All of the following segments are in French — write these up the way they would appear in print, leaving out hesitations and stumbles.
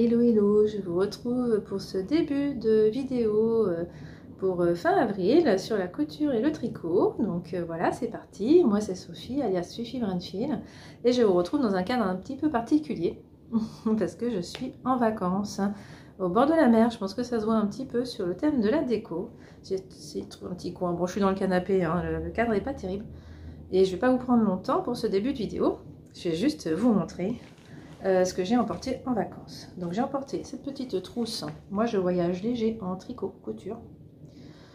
Hello hello, je vous retrouve pour ce début de vidéo pour fin avril sur la couture et le tricot. Donc voilà, c'est parti. Moi c'est Sophie alias Fifi Brenfil et je vous retrouve dans un cadre un petit peu particulier parce que je suis en vacances au bord de la mer. Je pense que ça se voit un petit peu sur le thème de la déco. J'ai trouvé un petit coin. Bon, je suis dans le canapé, hein, le cadre n'est pas terrible et je vais pas vous prendre longtemps pour ce début de vidéo. Je vais juste vous montrer ce que j'ai emporté en vacances. Donc j'ai emporté cette petite trousse. Moi je voyage léger en tricot couture.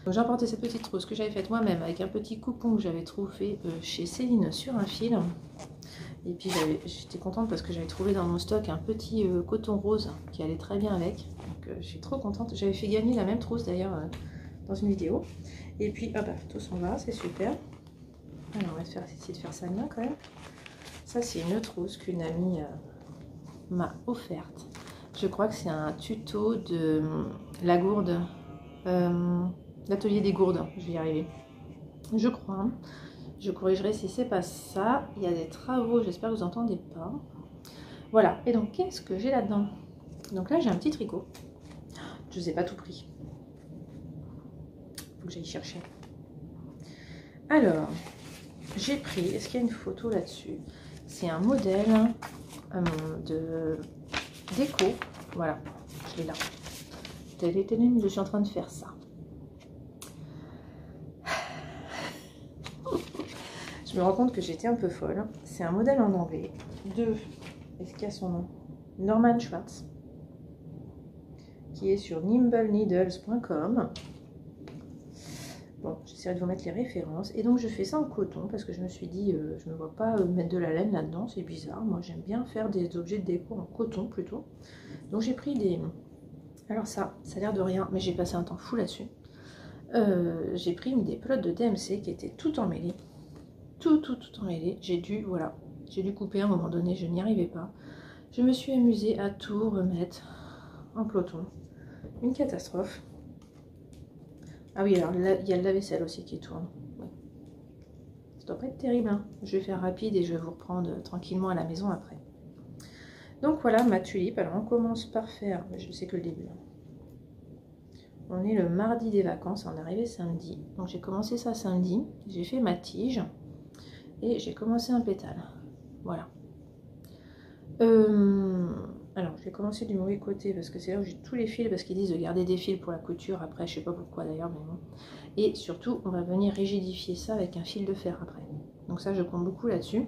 Donc j'ai emporté cette petite trousse que j'avais faite moi-même avec un petit coupon que j'avais trouvé chez Céline sur un fil. Et puis j'étais contente parce que j'avais trouvé dans mon stock un petit coton rose qui allait très bien avec. Donc je suis trop contente. J'avais fait gagner la même trousse d'ailleurs dans une vidéo. Et puis hop, tout s'en va, c'est super. Alors on va essayer de faire ça bien quand même. Ça c'est une trousse qu'une amie m'a offerte. Je crois que c'est un tuto de la gourde, l'atelier des gourdes, je vais y arriver. Je crois, hein. Je corrigerai si c'est pas ça. Il y a des travaux, j'espère que vous n'entendez pas. Voilà, et donc qu'est-ce que j'ai là-dedans? Donc là j'ai un petit tricot. Je ne vous ai pas tout pris. Faut que j'aille chercher. Alors, j'ai pris, est-ce qu'il y a une photo là-dessus? C'est un modèle de déco, voilà, je l'ai là. Je suis en train de faire ça. Je me rends compte que j'étais un peu folle. C'est un modèle en anglais de, est-ce qu'il y a son nom? Norman Schwartz, qui est sur nimbleneedles.com. Bon, j'essaierai de vous mettre les références. Et donc je fais ça en coton parce que je me suis dit, je ne me vois pas mettre de la laine là-dedans, c'est bizarre. Moi j'aime bien faire des objets de déco en coton plutôt. Donc j'ai pris des... Alors ça a l'air de rien, mais j'ai passé un temps fou là-dessus. J'ai pris des pelotes de DMC qui étaient tout emmêlées. Tout emmêlées. J'ai dû couper à un moment donné, je n'y arrivais pas. Je me suis amusée à tout remettre en peloton. Une catastrophe. Ah oui, alors là, il y a le lave-vaisselle aussi qui tourne. Ouais. Ça doit pas être terrible, hein. Je vais faire rapide et je vais vous reprendre tranquillement à la maison après. Donc voilà ma tulipe. Alors on commence par faire, je sais que le début. On est le mardi des vacances, on est arrivé samedi. Donc j'ai commencé ça samedi, j'ai fait ma tige et j'ai commencé un pétale. Voilà. Alors je vais commencer du mauvais côté parce que c'est là où j'ai tous les fils, parce qu'ils disent de garder des fils pour la couture. Après je sais pas pourquoi d'ailleurs, mais bon. Et surtout on va venir rigidifier ça avec un fil de fer après. Donc ça je compte beaucoup là-dessus.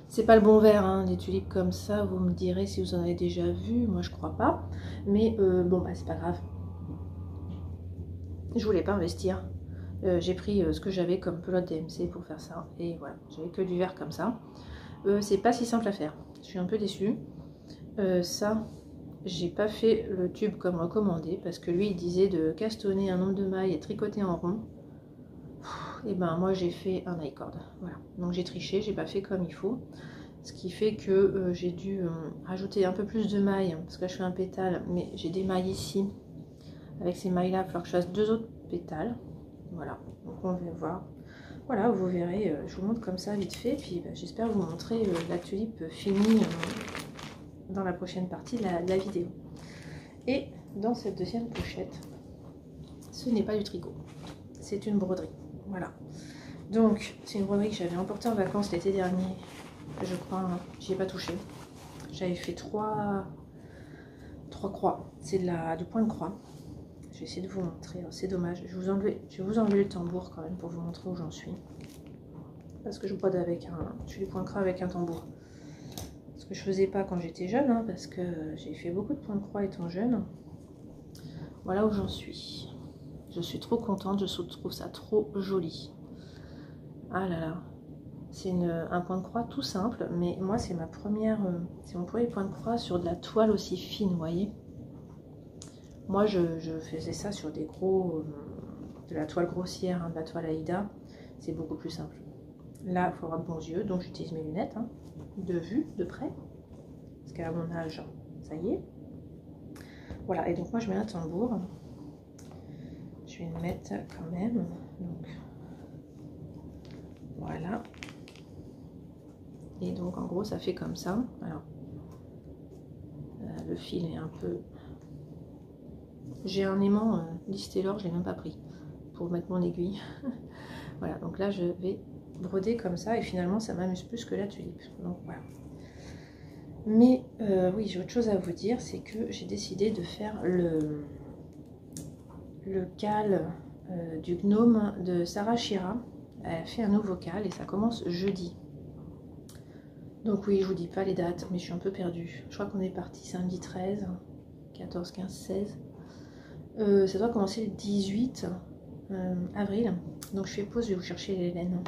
C'est pas le bon verre, hein, des tulipes comme ça, vous me direz si vous en avez déjà vu, moi je crois pas. Mais bon bah c'est pas grave. Je voulais pas investir. J'ai pris ce que j'avais comme pelote DMC pour faire ça. Et voilà, j'avais que du verre comme ça. C'est pas si simple à faire. Je suis un peu déçue. Ça, j'ai pas fait le tube comme recommandé parce que lui il disait de castonner un nombre de mailles et tricoter en rond. Et ben moi j'ai fait un I-cord. Voilà. Donc j'ai triché, j'ai pas fait comme il faut. Ce qui fait que j'ai dû rajouter un peu plus de mailles parce que je fais un pétale, mais j'ai des mailles ici. Avec ces mailles là, il va falloir que je fasse 2 autres pétales. Voilà, donc on va voir. Voilà, vous verrez, je vous montre comme ça vite fait. Puis bah, j'espère vous montrer la tulipe finie dans la prochaine partie de la vidéo. Et dans cette deuxième pochette, ce n'est pas du tricot, c'est une broderie. Voilà. Donc c'est une broderie que j'avais emportée en vacances l'été dernier. Je crois, hein, j'y ai pas touché. J'avais fait 3 croix. C'est du point de croix. Je vais essayer de vous montrer, c'est dommage, je vais vous enlever le tambour quand même pour vous montrer où j'en suis. Parce que je brode avec je fais du point de croix avec un tambour. Ce que je faisais pas quand j'étais jeune, hein, parce que j'ai fait beaucoup de points de croix étant jeune. Voilà où j'en suis. Je suis trop contente, je trouve ça trop joli. Ah là là, c'est un point de croix tout simple, mais moi c'est mon premier point de croix sur de la toile aussi fine, vous voyez. Moi, je faisais ça sur des de la toile grossière, hein, de la toile Aïda. C'est beaucoup plus simple. Là, il faut avoir de bons yeux, donc j'utilise mes lunettes, hein, de vue, de près. Parce qu'à mon âge, ça y est. Voilà, et donc moi, je mets un tambour. Je vais le mettre quand même. Donc, voilà. Et donc, en gros, ça fait comme ça. Alors, le fil est un peu... J'ai un aimant Listelor, je l'ai même pas pris pour mettre mon aiguille. Voilà, donc là je vais broder comme ça et finalement ça m'amuse plus que la tulipe. Donc voilà. Mais oui, j'ai autre chose à vous dire, c'est que j'ai décidé de faire le cal du gnome de Sarah Shira. Elle a fait un nouveau cal et ça commence jeudi. Donc oui, je vous dis pas les dates, mais je suis un peu perdue. Je crois qu'on est parti samedi 13, 14, 15, 16. Ça doit commencer le 18 avril. Donc je fais pause, je vais vous chercher les laines.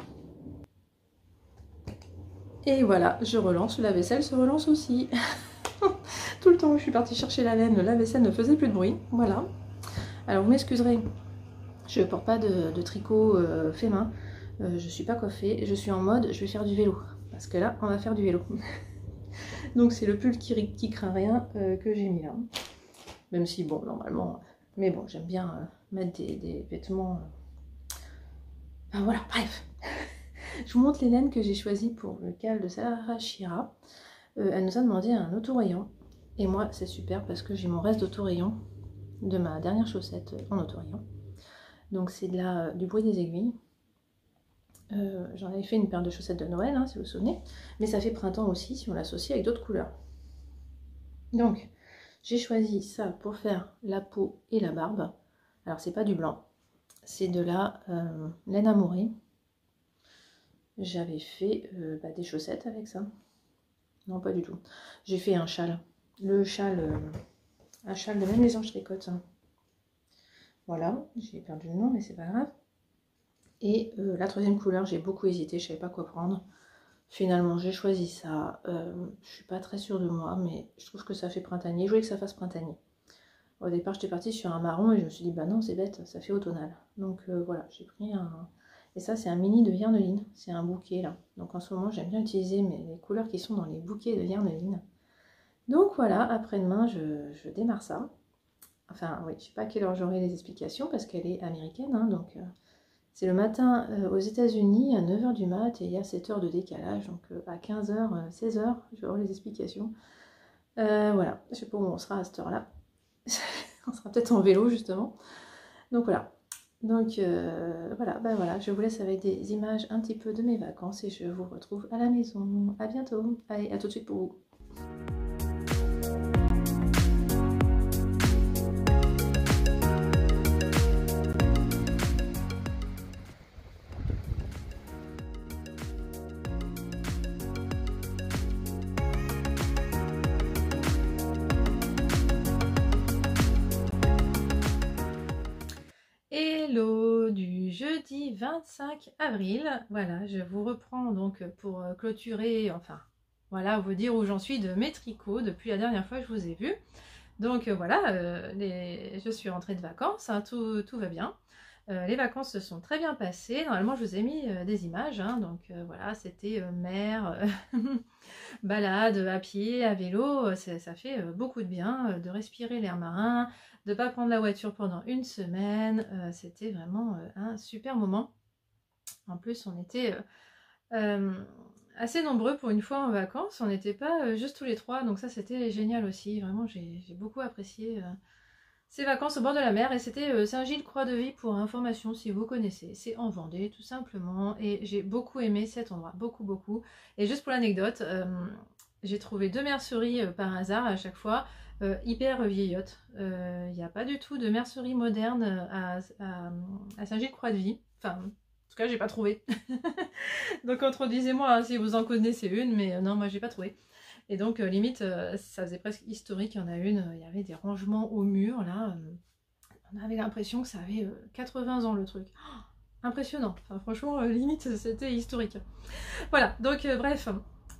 Et voilà, je relance, la vaisselle se relance aussi. Tout le temps où je suis partie chercher la laine, la vaisselle ne faisait plus de bruit. Voilà. Alors vous m'excuserez, je ne porte pas de tricot fait main. Je suis pas coiffée, je suis en mode je vais faire du vélo. Parce que là, on va faire du vélo. Donc c'est le pull qui craint rien que j'ai mis là. Même si, bon, normalement... Mais bon, j'aime bien mettre des vêtements... Enfin voilà, bref. Je vous montre les laines que j'ai choisies pour le cal de Sarah Shira. Elle nous a demandé un autorayon. Et moi, c'est super parce que j'ai mon reste d'autorayon de ma dernière chaussette en autorayon. Donc c'est du bruit des aiguilles. J'en avais fait une paire de chaussettes de Noël, hein, si vous vous souvenez. Mais ça fait printemps aussi, si on l'associe avec d'autres couleurs. Donc, j'ai choisi ça pour faire la peau et la barbe. Alors, c'est pas du blanc. C'est de la laine amourée. J'avais fait des chaussettes avec ça. Non, pas du tout. J'ai fait un châle. Le châle, un châle de même les anges tricotent. Hein. Voilà, j'ai perdu le nom, mais c'est pas grave. Et la troisième couleur, j'ai beaucoup hésité, je savais pas quoi prendre. Finalement, j'ai choisi ça. Je suis pas très sûre de moi, mais je trouve que ça fait printanier. Je voulais que ça fasse printanier. Au départ, j'étais partie sur un marron et je me suis dit, bah non, c'est bête, ça fait automnal. Donc voilà, j'ai pris un... Et ça, c'est un mini de Yarneline. C'est un bouquet, là. Donc en ce moment, j'aime bien utiliser les couleurs qui sont dans les bouquets de Yarneline. Donc voilà, après-demain, je démarre ça. Enfin, oui, je sais pas à quelle heure j'aurai les explications, parce qu'elle est américaine, hein, donc... C'est le matin aux États-Unis à 9 h du mat et il y a 7 heures de décalage. Donc à 15 h, 16 h, je vais avoir les explications. Voilà, je sais pas où on sera à cette heure-là. On sera peut-être en vélo justement. Donc voilà. Donc voilà, je vous laisse avec des images un petit peu de mes vacances et je vous retrouve à la maison. À bientôt. Allez, à tout de suite pour vous. Hello du jeudi 25 avril, voilà, je vous reprends donc pour clôturer, enfin, voilà, vous dire où j'en suis de mes tricots depuis la dernière fois que je vous ai vu. Donc voilà, je suis rentrée de vacances, hein, tout va bien. Les vacances se sont très bien passées, normalement je vous ai mis des images, hein, donc voilà, c'était mer, balade à pied, à vélo, ça fait beaucoup de bien de respirer l'air marin, de ne pas prendre la voiture pendant une semaine, c'était vraiment un super moment. En plus, on était assez nombreux pour une fois en vacances, on n'était pas juste tous les trois, donc ça c'était génial aussi, vraiment j'ai beaucoup apprécié ces vacances au bord de la mer. Et c'était Saint-Gilles-Croix-de-Vie pour information si vous connaissez, c'est en Vendée tout simplement, et j'ai beaucoup aimé cet endroit, beaucoup. Et juste pour l'anecdote, j'ai trouvé 2 merceries par hasard à chaque fois, hyper vieillottes. Il n'y a pas du tout de mercerie moderne à Saint-Gilles-Croix-de-Vie. Enfin, en tout cas, j'ai pas trouvé. Donc contredisez-moi hein, si vous en connaissez une, mais non, moi j'ai pas trouvé. Et donc limite, ça faisait presque historique. Il y en a une, il y avait des rangements au mur là. On avait l'impression que ça avait 80 ans le truc. Oh, impressionnant. Enfin, franchement, limite, c'était historique. Voilà, donc bref.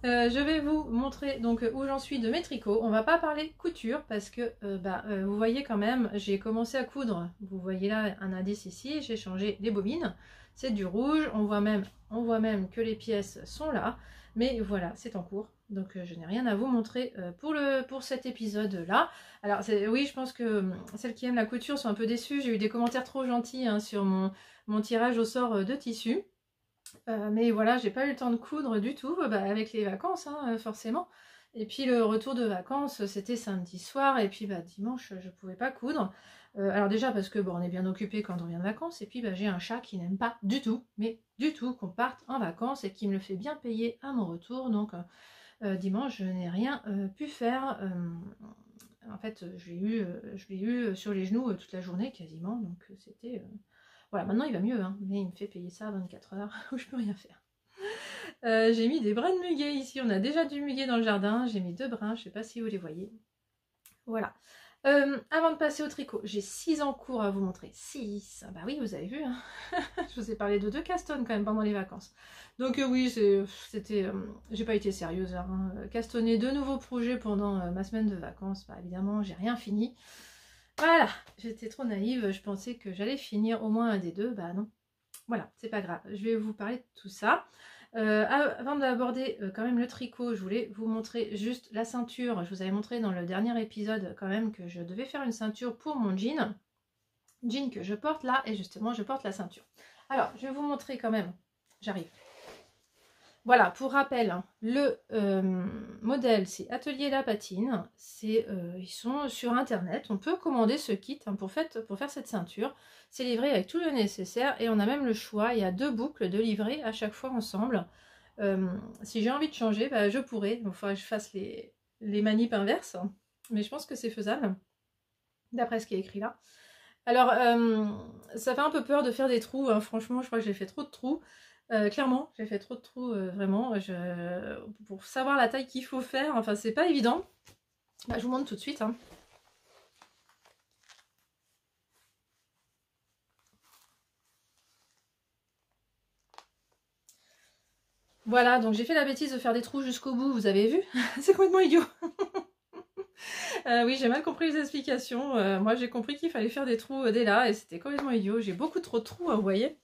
Je vais vous montrer donc où j'en suis de mes tricots. On va pas parler couture parce que vous voyez quand même, j'ai commencé à coudre. Vous voyez là un indice ici, j'ai changé les bobines. C'est du rouge, on voit même que les pièces sont là. Mais voilà, c'est en cours. Donc je n'ai rien à vous montrer pour cet épisode là. Alors oui, je pense que celles qui aiment la couture sont un peu déçues. J'ai eu des commentaires trop gentils hein, sur mon tirage au sort de tissu. Mais voilà, j'ai pas eu le temps de coudre du tout avec les vacances, hein, forcément. Et puis le retour de vacances, c'était samedi soir, et puis bah, dimanche, je pouvais pas coudre. Alors déjà parce que bon, on est bien occupé quand on vient de vacances, et puis bah, j'ai un chat qui n'aime pas du tout, mais du tout, qu'on parte en vacances et qui me le fait bien payer à mon retour. Donc dimanche, je n'ai rien pu faire. En fait, je l'ai eu sur les genoux toute la journée quasiment, donc c'était... Voilà, maintenant il va mieux, hein, mais il me fait payer ça à 24 heures où je peux rien faire. J'ai mis des brins de muguet ici, on a déjà du muguet dans le jardin, j'ai mis 2 brins, je sais pas si vous les voyez. Voilà. Avant de passer au tricot, j'ai 6 en cours à vous montrer. 6, bah oui, vous avez vu, hein. Je vous ai parlé de 2 castones quand même pendant les vacances. Donc oui, c'était... j'ai pas été sérieuse, hein. Castonner 2 nouveaux projets pendant ma semaine de vacances, bah évidemment, j'ai rien fini. Voilà, j'étais trop naïve, je pensais que j'allais finir au moins un des 2, bah non. Voilà, c'est pas grave, je vais vous parler de tout ça. Avant d'aborder quand même le tricot, je voulais vous montrer juste la ceinture. Je vous avais montré dans le dernier épisode quand même que je devais faire une ceinture pour mon jean que je porte là, et justement je porte la ceinture. Alors, je vais vous montrer quand même, j'arrive. Voilà, pour rappel, hein, le modèle, c'est Atelier La Patine. Ils sont sur internet. On peut commander ce kit hein, pour faire cette ceinture. C'est livré avec tout le nécessaire et on a même le choix. Il y a 2 boucles de livret à chaque fois ensemble. Si j'ai envie de changer, bah, je pourrais. Il faudrait que je fasse les manips inverses. Mais je pense que c'est faisable, d'après ce qui est écrit là. Alors, ça fait un peu peur de faire des trous. Hein. Franchement, je crois que j'ai fait trop de trous. Clairement, j'ai fait trop de trous, vraiment. Pour savoir la taille qu'il faut faire, enfin, c'est pas évident. Bah, je vous montre tout de suite. Hein. Voilà, donc j'ai fait la bêtise de faire des trous jusqu'au bout, vous avez vu? C'est complètement idiot. Oui, j'ai mal compris les explications. Moi, j'ai compris qu'il fallait faire des trous dès là, et c'était complètement idiot. J'ai beaucoup trop de trous, hein, vous voyez?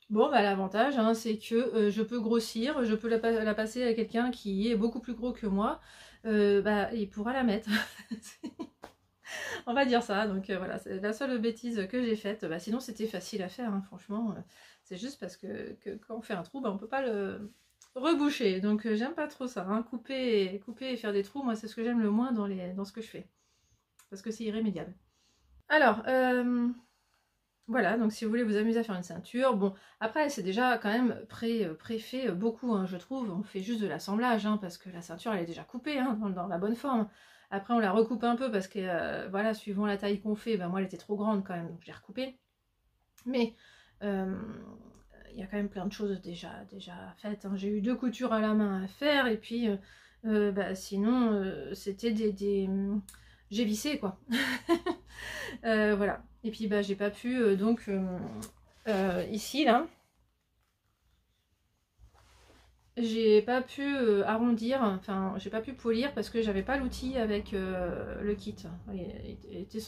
Bon, bah l'avantage, hein, c'est que je peux grossir, je peux la passer à quelqu'un qui est beaucoup plus gros que moi, bah, il pourra la mettre. On va dire ça, donc voilà, c'est la seule bêtise que j'ai faite. Bah, sinon, c'était facile à faire, hein, franchement. C'est juste parce que quand on fait un trou, bah, on peut pas le reboucher. Donc j'aime pas trop ça, hein, couper et faire des trous, moi c'est ce que j'aime le moins dans ce que je fais. Parce que c'est irrémédiable. Alors, voilà, donc si vous voulez vous amuser à faire une ceinture, bon, après c'est déjà quand même préfait beaucoup, hein, je trouve, on fait juste de l'assemblage, hein, parce que la ceinture elle est déjà coupée, hein, dans la bonne forme. Après on la recoupe un peu parce que, voilà, suivant la taille qu'on fait, ben, moi elle était trop grande quand même, donc je l'ai recoupée. Mais il y a quand même plein de choses déjà faites, hein. J'ai eu 2 coutures à la main à faire, et puis bah, sinon c'était j'ai vissé quoi. Voilà. Et puis bah j'ai pas pu donc ici là j'ai pas pu arrondir, enfin j'ai pas pu polir parce que j'avais pas l'outil avec le kit.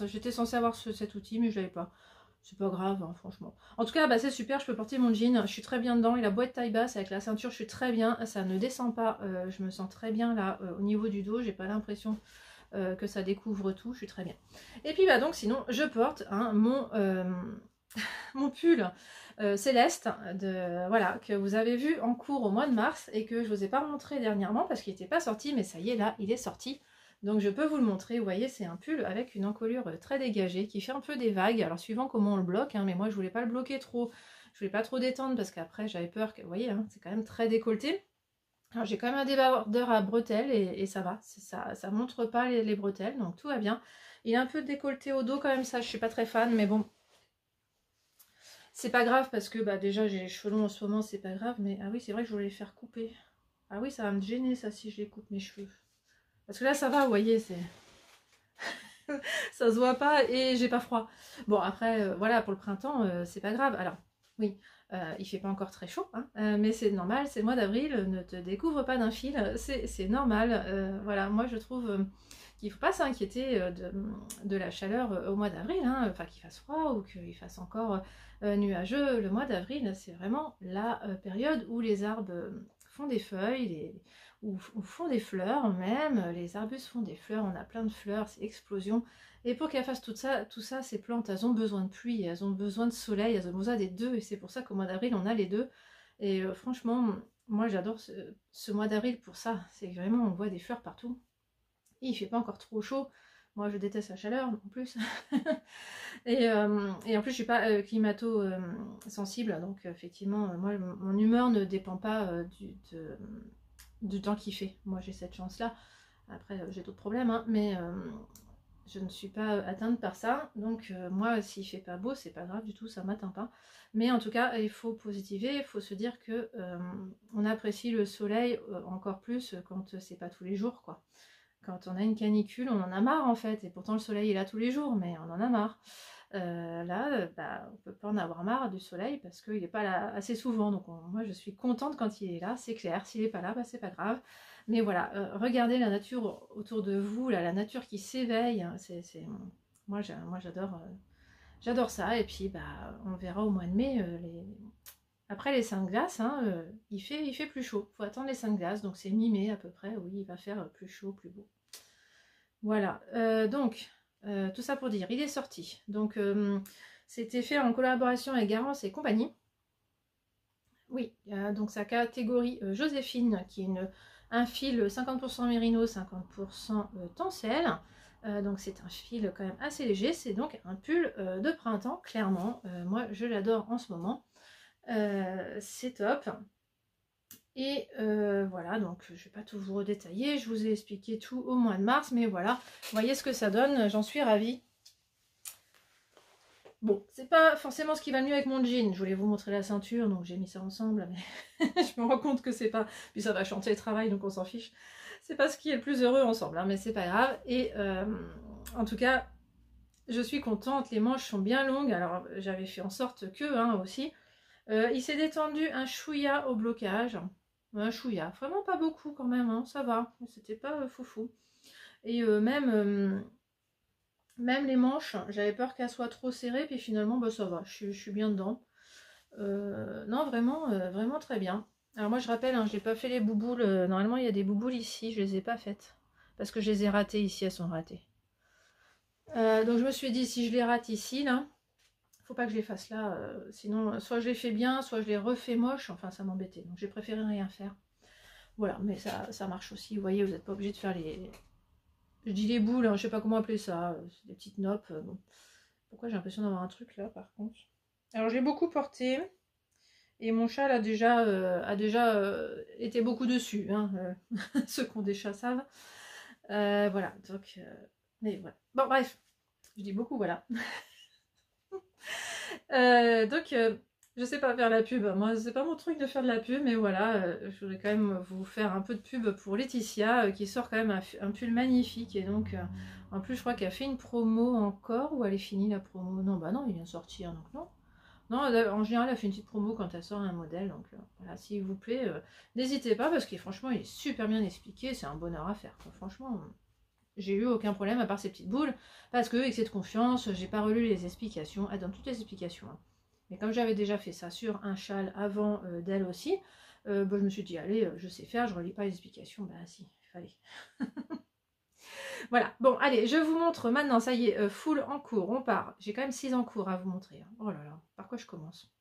J'étais censée avoir cet outil mais je l'avais pas. C'est pas grave, hein, franchement. En tout cas, bah, c'est super, je peux porter mon jean, je suis très bien dedans. Et la boîte taille basse avec la ceinture, je suis très bien. Ça ne descend pas, je me sens très bien là au niveau du dos. J'ai pas l'impression que ça découvre tout, je suis très bien. Et puis bah donc sinon, je porte hein, mon pull céleste voilà, que vous avez vu en cours au mois de mars et que je vous ai pas montré dernièrement parce qu'il n'était pas sorti, mais ça y est là, il est sorti. Donc je peux vous le montrer, vous voyez c'est un pull avec une encolure très dégagée qui fait un peu des vagues, alors suivant comment on le bloque, hein, mais moi je voulais pas le bloquer trop, je voulais pas trop détendre parce qu'après j'avais peur que, vous voyez, hein, c'est quand même très décolleté. Alors j'ai quand même un débardeur à bretelles et ça va, ça montre pas les bretelles, donc tout va bien. Il est un peu décolleté au dos quand même, ça je suis pas très fan, mais bon. C'est pas grave parce que bah, déjà j'ai les cheveux longs en ce moment, c'est pas grave, mais ah oui c'est vrai que je voulais les faire couper. Ah oui ça va me gêner ça si je les coupe mes cheveux. Parce que là ça va, vous voyez, c'est... ça se voit pas et j'ai pas froid. Bon après, voilà, pour le printemps, c'est pas grave. Alors, oui, il fait pas encore très chaud, hein, mais c'est normal, c'est le mois d'avril, ne te découvre pas d'un fil, c'est normal. Voilà, moi je trouve qu'il faut pas s'inquiéter de la chaleur au mois d'avril, hein, enfin qu'il fasse froid ou qu'il fasse encore nuageux. Le mois d'avril, c'est vraiment la période où les arbres font des feuilles, ou font des fleurs même, les arbustes font des fleurs, on a plein de fleurs, c'est explosion. Et pour qu'elles fassent tout ça, ces plantes, elles ont besoin de pluie, elles ont besoin de soleil, elles ont besoin des deux, et c'est pour ça qu'au mois d'avril, on a les deux. Et franchement, moi j'adore ce mois d'avril pour ça, c'est que vraiment on voit des fleurs partout. Et il fait pas encore trop chaud. Moi je déteste la chaleur en plus. et en plus je suis pas climato-sensible, donc effectivement moi mon humeur ne dépend pas du temps qu'il fait. Moi j'ai cette chance là. Après j'ai d'autres problèmes, hein, mais je ne suis pas atteinte par ça. Donc moi s'il fait pas beau c'est pas grave du tout, ça m'atteint pas. Mais en tout cas il faut positiver, il faut se dire que on apprécie le soleil encore plus quand c'est pas tous les jours quoi. Quand on a une canicule, on en a marre en fait, et pourtant le soleil est là tous les jours, mais on en a marre. Bah, on peut pas en avoir marre du soleil parce qu'il n'est pas là assez souvent, donc moi je suis contente quand il est là, c'est clair. S'il n'est pas là, bah, c'est pas grave. Mais voilà, regardez la nature autour de vous, là, la nature qui s'éveille, hein, moi j'adore ça. Et puis bah, on verra au mois de mai après les 5 glaces, hein, il fait plus chaud. Il faut attendre les 5 glaces, donc c'est mi-mai à peu près, oui, il va faire plus chaud, plus beau. Voilà, donc, tout ça pour dire, il est sorti. Donc, c'était fait en collaboration avec Garance et compagnie. Oui, donc sa catégorie Joséphine, qui est un fil 50% mérino, 50% tencel. Donc c'est un fil quand même assez léger, c'est donc un pull de printemps, clairement. Moi, je l'adore en ce moment. C'est top. Et voilà, donc je ne vais pas tout vous redétailler, je vous ai expliqué tout au mois de mars, mais voilà, vous voyez ce que ça donne, j'en suis ravie. Bon, c'est pas forcément ce qui va mieux avec mon jean, je voulais vous montrer la ceinture, donc j'ai mis ça ensemble, mais je me rends compte que c'est pas, puis ça va chanter le travail, donc on s'en fiche, c'est pas ce qui est le plus heureux ensemble, hein, mais c'est pas grave, et en tout cas, je suis contente, les manches sont bien longues, alors j'avais fait en sorte que, hein, aussi, il s'est détendu un chouïa au blocage. Un chouïa, vraiment pas beaucoup quand même, hein, ça va, c'était pas foufou. Et même les manches, j'avais peur qu'elles soient trop serrées, puis finalement bah, ça va, je suis bien dedans. Non, vraiment très bien. Alors moi je rappelle, hein, j'ai pas fait les bouboules, normalement il y a des bouboules ici, je les ai pas faites. Parce que je les ai ratées ici, elles sont ratées. Donc je me suis dit, si je les rate ici, là, faut pas que je les fasse là, sinon soit je les fais bien, soit je les refais moche, enfin ça m'embêtait, donc j'ai préféré rien faire. Voilà, mais ça marche aussi, vous voyez, vous n'êtes pas obligé de faire les... Je dis les boules, hein, je sais pas comment appeler ça, c'est des petites noppes. Bon. Pourquoi j'ai l'impression d'avoir un truc là par contre. Alors j'ai beaucoup porté, et mon chat a déjà été beaucoup dessus, hein, ceux qui ont des chats savent. Voilà, donc... mais voilà. Bon bref, je dis beaucoup, voilà. Donc, je sais pas faire la pub. Moi, c'est pas mon truc de faire de la pub, mais voilà, je voudrais quand même vous faire un peu de pub pour Laetitia, qui sort quand même un pull magnifique. Et donc, en plus, je crois qu'elle fait une promo encore, ou elle est finie la promo. Non, bah non, il vient de sortir, donc non. Non, en général, elle fait une petite promo quand elle sort un modèle. Donc, voilà, s'il vous plaît, n'hésitez pas, parce que franchement, il est super bien expliqué. C'est un bonheur à faire, quoi. Franchement... J'ai eu aucun problème à part ces petites boules, parce que excès de confiance, j'ai pas relu les explications, elle donne toutes les explications. Hein. Mais comme j'avais déjà fait ça sur un châle avant d'elle aussi, bah, je me suis dit, allez, je sais faire, je relis pas les explications, bah si, il fallait. Voilà, bon, allez, je vous montre maintenant, ça y est, full en cours, on part. J'ai quand même 6 en cours à vous montrer. Hein. Oh là là, par quoi je commence ?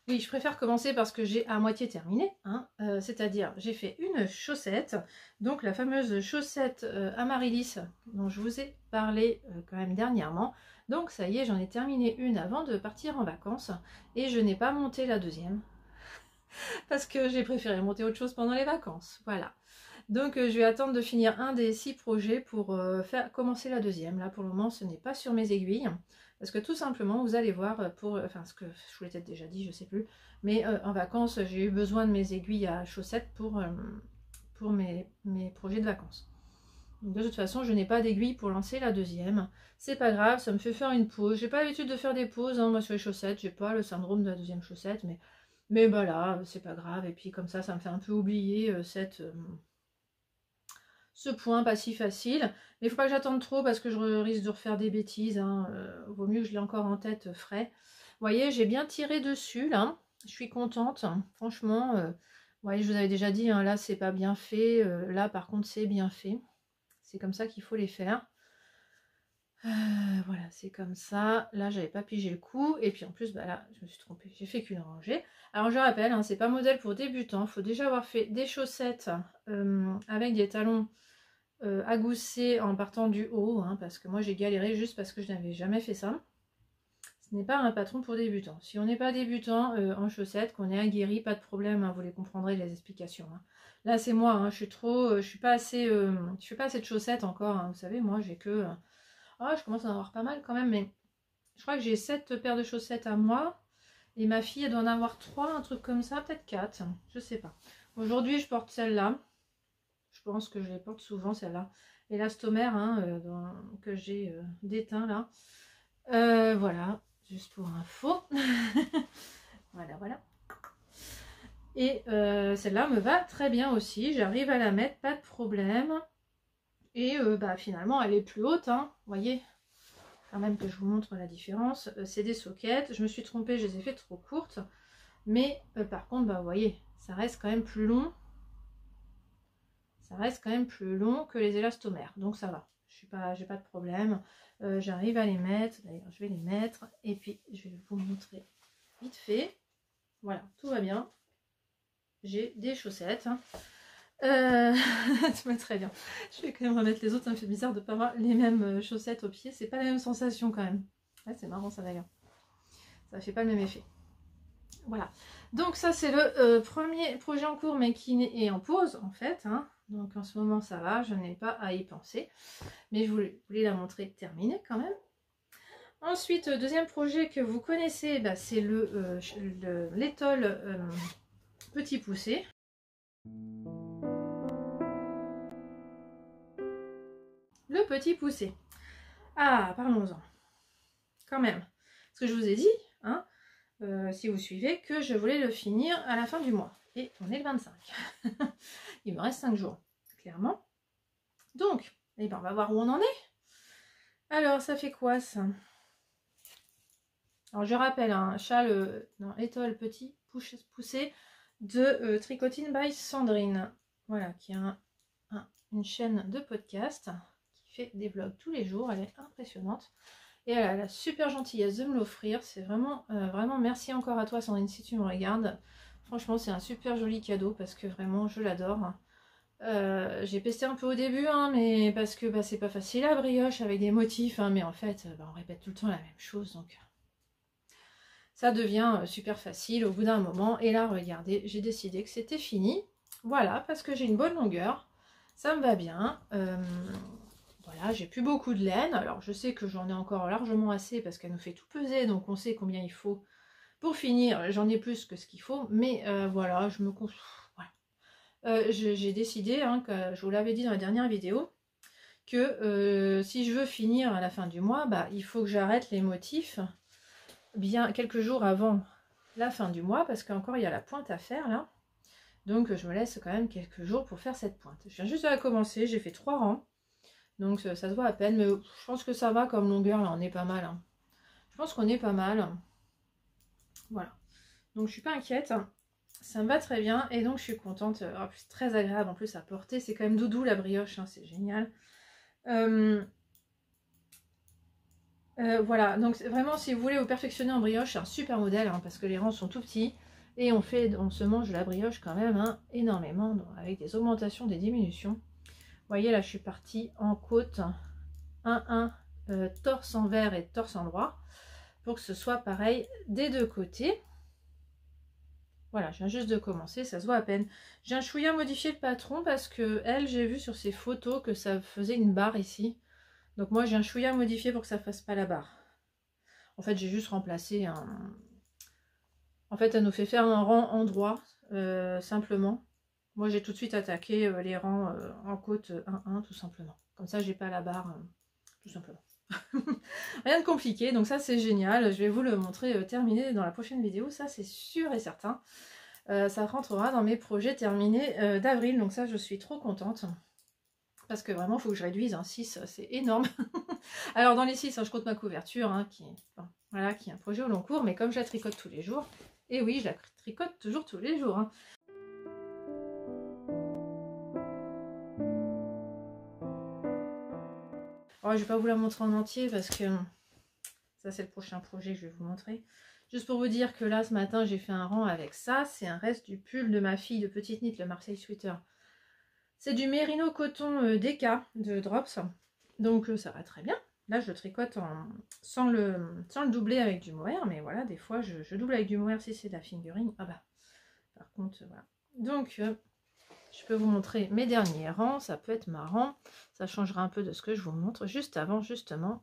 Oui, je préfère commencer parce que j'ai à moitié terminé, hein, c'est-à-dire j'ai fait une chaussette, donc la fameuse chaussette Amaryllis dont je vous ai parlé quand même dernièrement. Donc ça y est, j'en ai terminé une avant de partir en vacances et je n'ai pas monté la deuxième parce que j'ai préféré monter autre chose pendant les vacances, voilà. Donc je vais attendre de finir un des 6 projets pour commencer la deuxième. Là pour le moment ce n'est pas sur mes aiguilles. Parce que tout simplement vous allez voir, enfin ce que je vous l'ai peut-être déjà dit, je sais plus. Mais en vacances j'ai eu besoin de mes aiguilles à chaussettes pour mes projets de vacances. Donc de toute façon je n'ai pas d'aiguille pour lancer la deuxième. C'est pas grave, ça me fait faire une pause. J'ai pas l'habitude de faire des pauses, hein, moi sur les chaussettes. J'ai pas le syndrome de la deuxième chaussette. Mais bah là c'est pas grave. Et puis comme ça me fait un peu oublier ce point pas si facile, mais il faut pas que j'attende trop parce que je risque de refaire des bêtises, hein. Vaut mieux que je l'ai encore en tête frais. Vous voyez, j'ai bien tiré dessus là, je suis contente, franchement. Vous voyez, je vous avais déjà dit, hein, là c'est pas bien fait, là par contre c'est bien fait. C'est comme ça qu'il faut les faire. Voilà, c'est comme ça. Là, j'avais pas pigé le coup. Et puis en plus, bah là, je me suis trompée. J'ai fait qu'une rangée. Alors, je rappelle, hein, c'est pas modèle pour débutants. Il faut déjà avoir fait des chaussettes avec des talons à gousset en partant du haut. Hein, parce que moi, j'ai galéré juste parce que je n'avais jamais fait ça. Ce n'est pas un patron pour débutants. Si on n'est pas débutant en chaussettes, qu'on est aguerri, pas de problème. Hein, vous les comprendrez, les explications. Hein. Là, c'est moi. Hein, je suis trop... je suis pas assez... je fais pas assez de chaussettes encore. Hein, vous savez, moi, j'ai que... Ah, je commence à en avoir pas mal quand même, mais je crois que j'ai 7 paires de chaussettes à moi. Et ma fille, elle doit en avoir 3, un truc comme ça, peut-être 4, je sais pas. Aujourd'hui, je porte celle-là. Je pense que je les porte souvent, celle-là. Élastomère, hein, que j'ai déteint là. Voilà, juste pour info. Voilà, voilà. Et celle-là me va très bien aussi. J'arrive à la mettre, pas de problème. Et bah, finalement, elle est plus haute, hein, vous voyez. Quand même que je vous montre la différence. C'est des soquettes. Je me suis trompée, je les ai fait trop courtes. Mais par contre, bah, vous voyez, ça reste quand même plus long. Ça reste quand même plus long que les élastomères. Donc ça va. J'ai pas de problème. J'arrive à les mettre. D'ailleurs, je vais les mettre. Et puis, je vais vous montrer vite fait. Voilà, tout va bien. J'ai des chaussettes. Ça va très bien. Je vais quand même remettre les autres. Ça me fait bizarre de ne pas avoir les mêmes chaussettes aux pieds. C'est pas la même sensation quand même. Ouais, c'est marrant ça d'ailleurs. Ça fait pas le même effet. Voilà. Donc ça c'est le premier projet en cours mais qui est en pause en fait. Hein. Donc en ce moment ça va. Je n'ai pas à y penser. Mais je voulais la montrer terminée quand même. Ensuite, deuxième projet que vous connaissez, bah, c'est l'étole Petit Poussé. Le Petit Poussé. Ah, parlons-en. Quand même. Parce que je vous ai dit, hein, si vous suivez, que je voulais le finir à la fin du mois. Et on est le 25. Il me reste 5 jours, clairement. Donc, eh ben, on va voir où on en est. Alors, ça fait quoi ça? Alors, je rappelle, un châle étole Petit Poussé de Tricotine by Sandrine. Voilà, qui a une chaîne de podcast qui fait des vlogs tous les jours. Elle est impressionnante. Et elle a la super gentillesse de me l'offrir. C'est vraiment, vraiment merci encore à toi Sandrine si tu me regardes. Franchement c'est un super joli cadeau parce que vraiment je l'adore. J'ai pesté un peu au début hein, mais parce que bah, c'est pas facile la brioche avec des motifs. Hein, mais en fait bah, on répète tout le temps la même chose. Donc ça devient super facile au bout d'un moment. Et là regardez j'ai décidé que c'était fini. Voilà parce que j'ai une bonne longueur. Ça me va bien. Voilà, j'ai plus beaucoup de laine. Alors, je sais que j'en ai encore largement assez parce qu'elle nous fait tout peser. Donc, on sait combien il faut pour finir. J'en ai plus que ce qu'il faut. Mais voilà, voilà. J'ai décidé, hein, que je vous l'avais dit dans la dernière vidéo, que si je veux finir à la fin du mois, bah, il faut que j'arrête les motifs bien quelques jours avant la fin du mois. Parce qu'encore, il y a la pointe à faire là. Donc, je me laisse quand même quelques jours pour faire cette pointe. Je viens juste de la commencer. J'ai fait 3 rangs. Donc ça se voit à peine, mais je pense que ça va comme longueur, là on est pas mal. Hein. Je pense qu'on est pas mal. Voilà. Donc je suis pas inquiète. Ça me va très bien et donc je suis contente. En plus, très agréable en plus à porter. C'est quand même doudou la brioche, hein, c'est génial. Voilà, donc vraiment si vous voulez vous perfectionner en brioche, c'est un super modèle hein, parce que les rangs sont tout petits. Et on se mange de la brioche quand même hein, énormément, donc, avec des augmentations, des diminutions. Vous voyez là je suis partie en côte 1-1 torse envers et torse endroit pour que ce soit pareil des deux côtés. Voilà, je viens juste de commencer, ça se voit à peine. J'ai un chouïa modifié le patron parce que elle, j'ai vu sur ses photos que ça faisait une barre ici. Donc moi j'ai un chouïa modifié pour que ça fasse pas la barre. En fait j'ai juste remplacé un... En fait elle nous fait faire un rang endroit simplement. Moi j'ai tout de suite attaqué les rangs en côte 1-1 tout simplement. Comme ça j'ai pas la barre tout simplement. Rien de compliqué, donc ça c'est génial. Je vais vous le montrer terminé dans la prochaine vidéo, ça c'est sûr et certain. Ça rentrera dans mes projets terminés d'avril, donc ça je suis trop contente. Parce que vraiment il faut que je réduise, hein. 6 c'est énorme. Alors dans les 6, hein, je compte ma couverture, hein, qui est un projet au long cours, mais comme je la tricote tous les jours, et oui je la tricote toujours tous les jours. Hein. Alors, je vais pas vous la montrer en entier parce que ça, c'est le prochain projet que je vais vous montrer. Juste pour vous dire que là, ce matin, j'ai fait un rang avec ça. C'est un reste du pull de ma fille de petite knit, le Marseille Sweater. C'est du mérino coton DK de Drops. Donc, ça va très bien. Là, je le tricote sans le doubler avec du mohair. Mais voilà, des fois, je double avec du mohair si c'est de la fingering. Ah bah, par contre, voilà. Donc, je peux vous montrer mes derniers rangs. Ça peut être marrant. Ça changera un peu de ce que je vous montre juste avant, justement.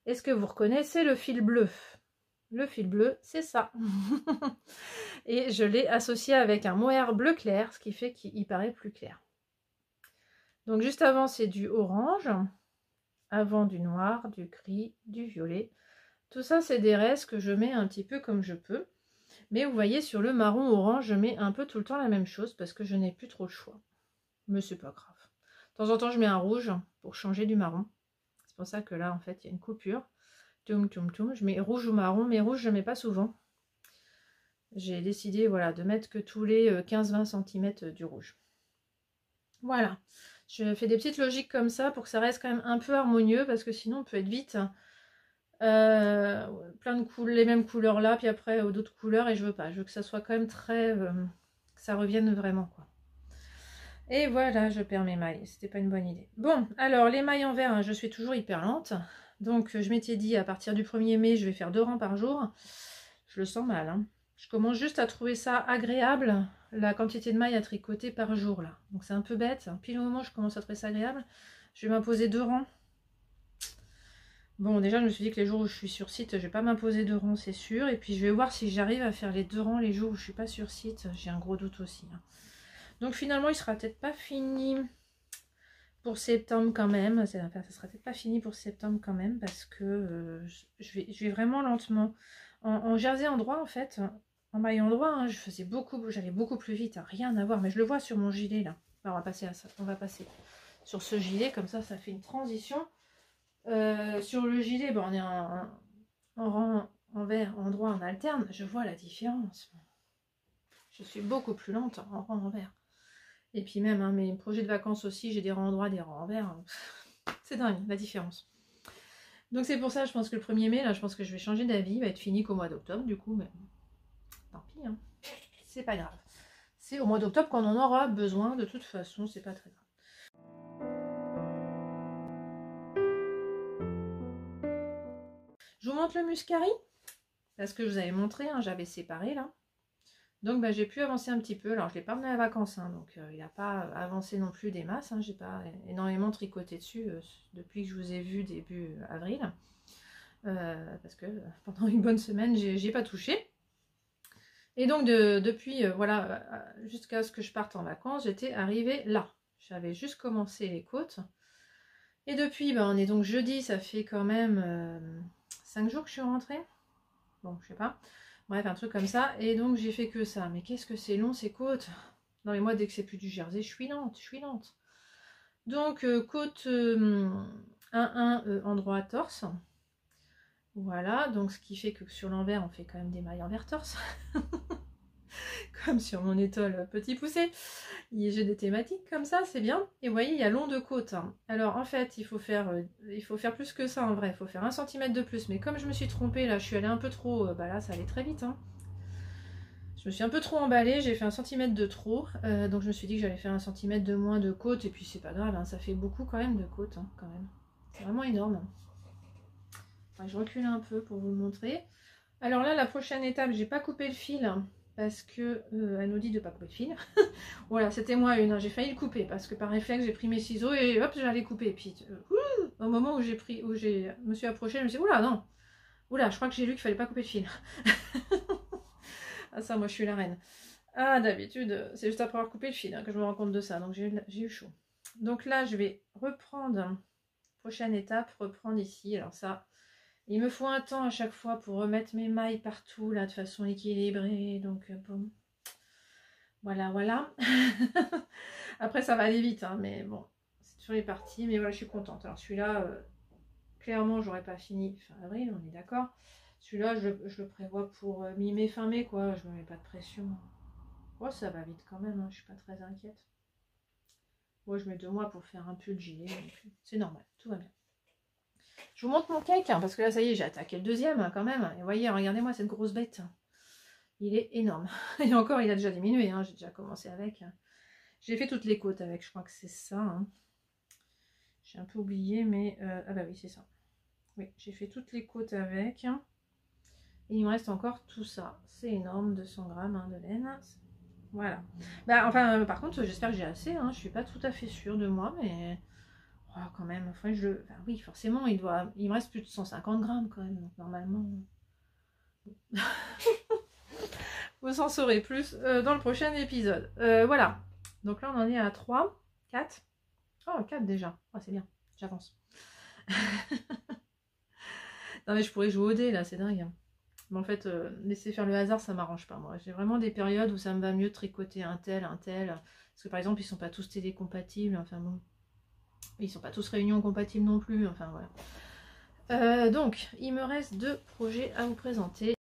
Est-ce que vous reconnaissez le fil bleu? Le fil bleu, c'est ça. Et je l'ai associé avec un mohair bleu clair, ce qui fait qu'il paraît plus clair. Donc juste avant, c'est du orange. Avant, du noir, du gris, du violet. Tout ça, c'est des restes que je mets un petit peu comme je peux. Mais vous voyez, sur le marron orange, je mets un peu tout le temps la même chose parce que je n'ai plus trop le choix. Mais c'est pas grave. De temps en temps, je mets un rouge pour changer du marron. C'est pour ça que là, en fait, il y a une coupure. Toum, toum, toum. Je mets rouge ou marron, mais rouge, je ne mets pas souvent. J'ai décidé, voilà, de mettre que tous les 15-20 cm du rouge. Voilà. Je fais des petites logiques comme ça pour que ça reste quand même un peu harmonieux, parce que sinon, on peut être vite plein de les mêmes couleurs là, puis après d'autres couleurs, et je veux pas. Je veux que ça soit quand même très... que ça revienne vraiment, quoi. Et voilà, je perds mes mailles. C'était pas une bonne idée. Bon, alors, les mailles en vert, hein, je suis toujours hyper lente. Donc, je m'étais dit, à partir du 1er mai, je vais faire 2 rangs par jour. Je le sens mal, hein. Je commence juste à trouver ça agréable, la quantité de mailles à tricoter par jour, là. Donc, c'est un peu bête. Puis, au moment où je commence à trouver ça agréable, je vais m'imposer 2 rangs. Bon, déjà, je me suis dit que les jours où je suis sur site, je vais pas m'imposer 2 rangs, c'est sûr. Et puis, je vais voir si j'arrive à faire les 2 rangs les jours où je suis pas sur site. J'ai un gros doute aussi, hein. Donc finalement, il sera peut-être pas fini pour septembre quand même. Ça sera peut-être pas fini pour septembre quand même parce que je vais vraiment lentement. En jersey endroit, en fait, en maille endroit, hein, j'allais beaucoup plus vite, hein, rien à voir. Mais je le vois sur mon gilet là. Alors, on va passer à ça. On va passer sur ce gilet, comme ça fait une transition. Sur le gilet, bon, on est en rang envers, endroit, en alterne. Je vois la différence. Je suis beaucoup plus lente en rang envers. Et puis même, hein, mes projets de vacances aussi, j'ai des rangs en droit, des rangs envers. C'est dingue, la différence. Donc c'est pour ça, je pense que le 1er mai, là, je pense que je vais changer d'avis. Il va être fini qu'au mois d'octobre, du coup. Mais tant pis, hein. C'est pas grave. C'est au mois d'octobre qu'on en aura besoin. De toute façon, c'est pas très grave. Je vous montre le muscari. Parce que je vous avais montré, hein, j'avais séparé, là. Donc bah, j'ai pu avancer un petit peu. Alors je ne l'ai pas mené à vacances, hein, donc il n'a pas avancé non plus des masses. Hein, j'ai pas énormément tricoté dessus depuis que je vous ai vu début avril. Parce que pendant une bonne semaine, j'ai pas touché. Et donc depuis, voilà, jusqu'à ce que je parte en vacances, j'étais arrivée là. J'avais juste commencé les côtes. Et depuis, bah, on est donc jeudi, ça fait quand même 5 jours que je suis rentrée. Bon, je sais pas. Bref, un truc comme ça. Et donc, j'ai fait que ça. Mais qu'est-ce que c'est long, ces côtes. Non, mais moi, dès que c'est plus du jersey, je suis lente. Je suis lente. Donc, côte 1-1 endroit torse. Voilà. Donc, ce qui fait que sur l'envers, on fait quand même des mailles envers torse. Comme sur mon étole petit poussé. J'ai des thématiques comme ça, c'est bien. Et vous voyez, il y a long de côte. Hein. Alors, en fait, il faut faire plus que ça en vrai. Il faut faire 1 cm de plus. Mais comme je me suis trompée, là, je suis allée un peu trop... bah là, ça allait très vite, hein. Je me suis un peu trop emballée, j'ai fait 1 cm de trop, donc je me suis dit que j'allais faire 1 cm de moins de côte, et puis c'est pas grave, hein, ça fait beaucoup quand même de côte, hein, quand même. C'est vraiment énorme. Enfin, je recule un peu pour vous le montrer. Alors là, la prochaine étape, j'ai pas coupé le fil, parce que elle nous dit de pas couper le fil. Voilà, c'était moi une, hein, j'ai failli le couper, parce que par réflexe, j'ai pris mes ciseaux, et hop, j'allais couper. Et puis, au moment où me suis approchée, je me suis dit, oula, non, oula, je crois que j'ai lu qu'il fallait pas couper le fil. Ah ça, moi je suis la reine. Ah d'habitude, c'est juste après avoir coupé le fil hein, que je me rends compte de ça, donc j'ai eu chaud. Donc là, je vais reprendre, prochaine étape, reprendre ici. Alors ça, il me faut un temps à chaque fois pour remettre mes mailles partout, là, de façon équilibrée. Donc bon, voilà, voilà. Après, ça va aller vite, hein, mais bon, c'est toujours les parties. Mais voilà, je suis contente. Alors celui-là, clairement, j'aurais pas fini fin avril, on est d'accord. Celui-là, je le prévois pour mi-mai, fin mai, quoi. Je me mets pas de pression. Oh, ça va vite quand même, hein. Je suis pas très inquiète. Moi, je mets 2 mois pour faire un pull gilet. C'est normal, tout va bien. Je vous montre mon cake, hein, parce que là, ça y est, j'ai attaqué le deuxième, hein, quand même. Et vous voyez, regardez-moi cette grosse bête. Il est énorme. Et encore, il a déjà diminué, hein, j'ai déjà commencé avec. J'ai fait toutes les côtes avec, je crois que c'est ça. Hein. J'ai un peu oublié, mais... ah bah oui, c'est ça. Oui, j'ai fait toutes les côtes avec. Et il me reste encore tout ça. C'est énorme, 200 grammes hein, de laine. Voilà. Bah, enfin, par contre, j'espère que j'ai assez. Hein. Je suis pas tout à fait sûre de moi, mais... Oh, quand même, enfin, enfin, oui, forcément, il me reste plus de 150 grammes quand même, donc normalement. Vous en saurez plus dans le prochain épisode. Voilà. Donc là, on en est à 3, 4. Oh, 4 déjà. Oh, c'est bien. J'avance. Non, mais je pourrais jouer au dé, là, c'est dingue. Mais en fait, laisser faire le hasard, ça m'arrange pas, moi. J'ai vraiment des périodes où ça me va mieux de tricoter un tel. Parce que, par exemple, ils sont pas tous télécompatibles. Enfin, bon. Ils sont pas tous réunions compatibles non plus. Enfin, voilà. Donc, il me reste 2 projets à vous présenter.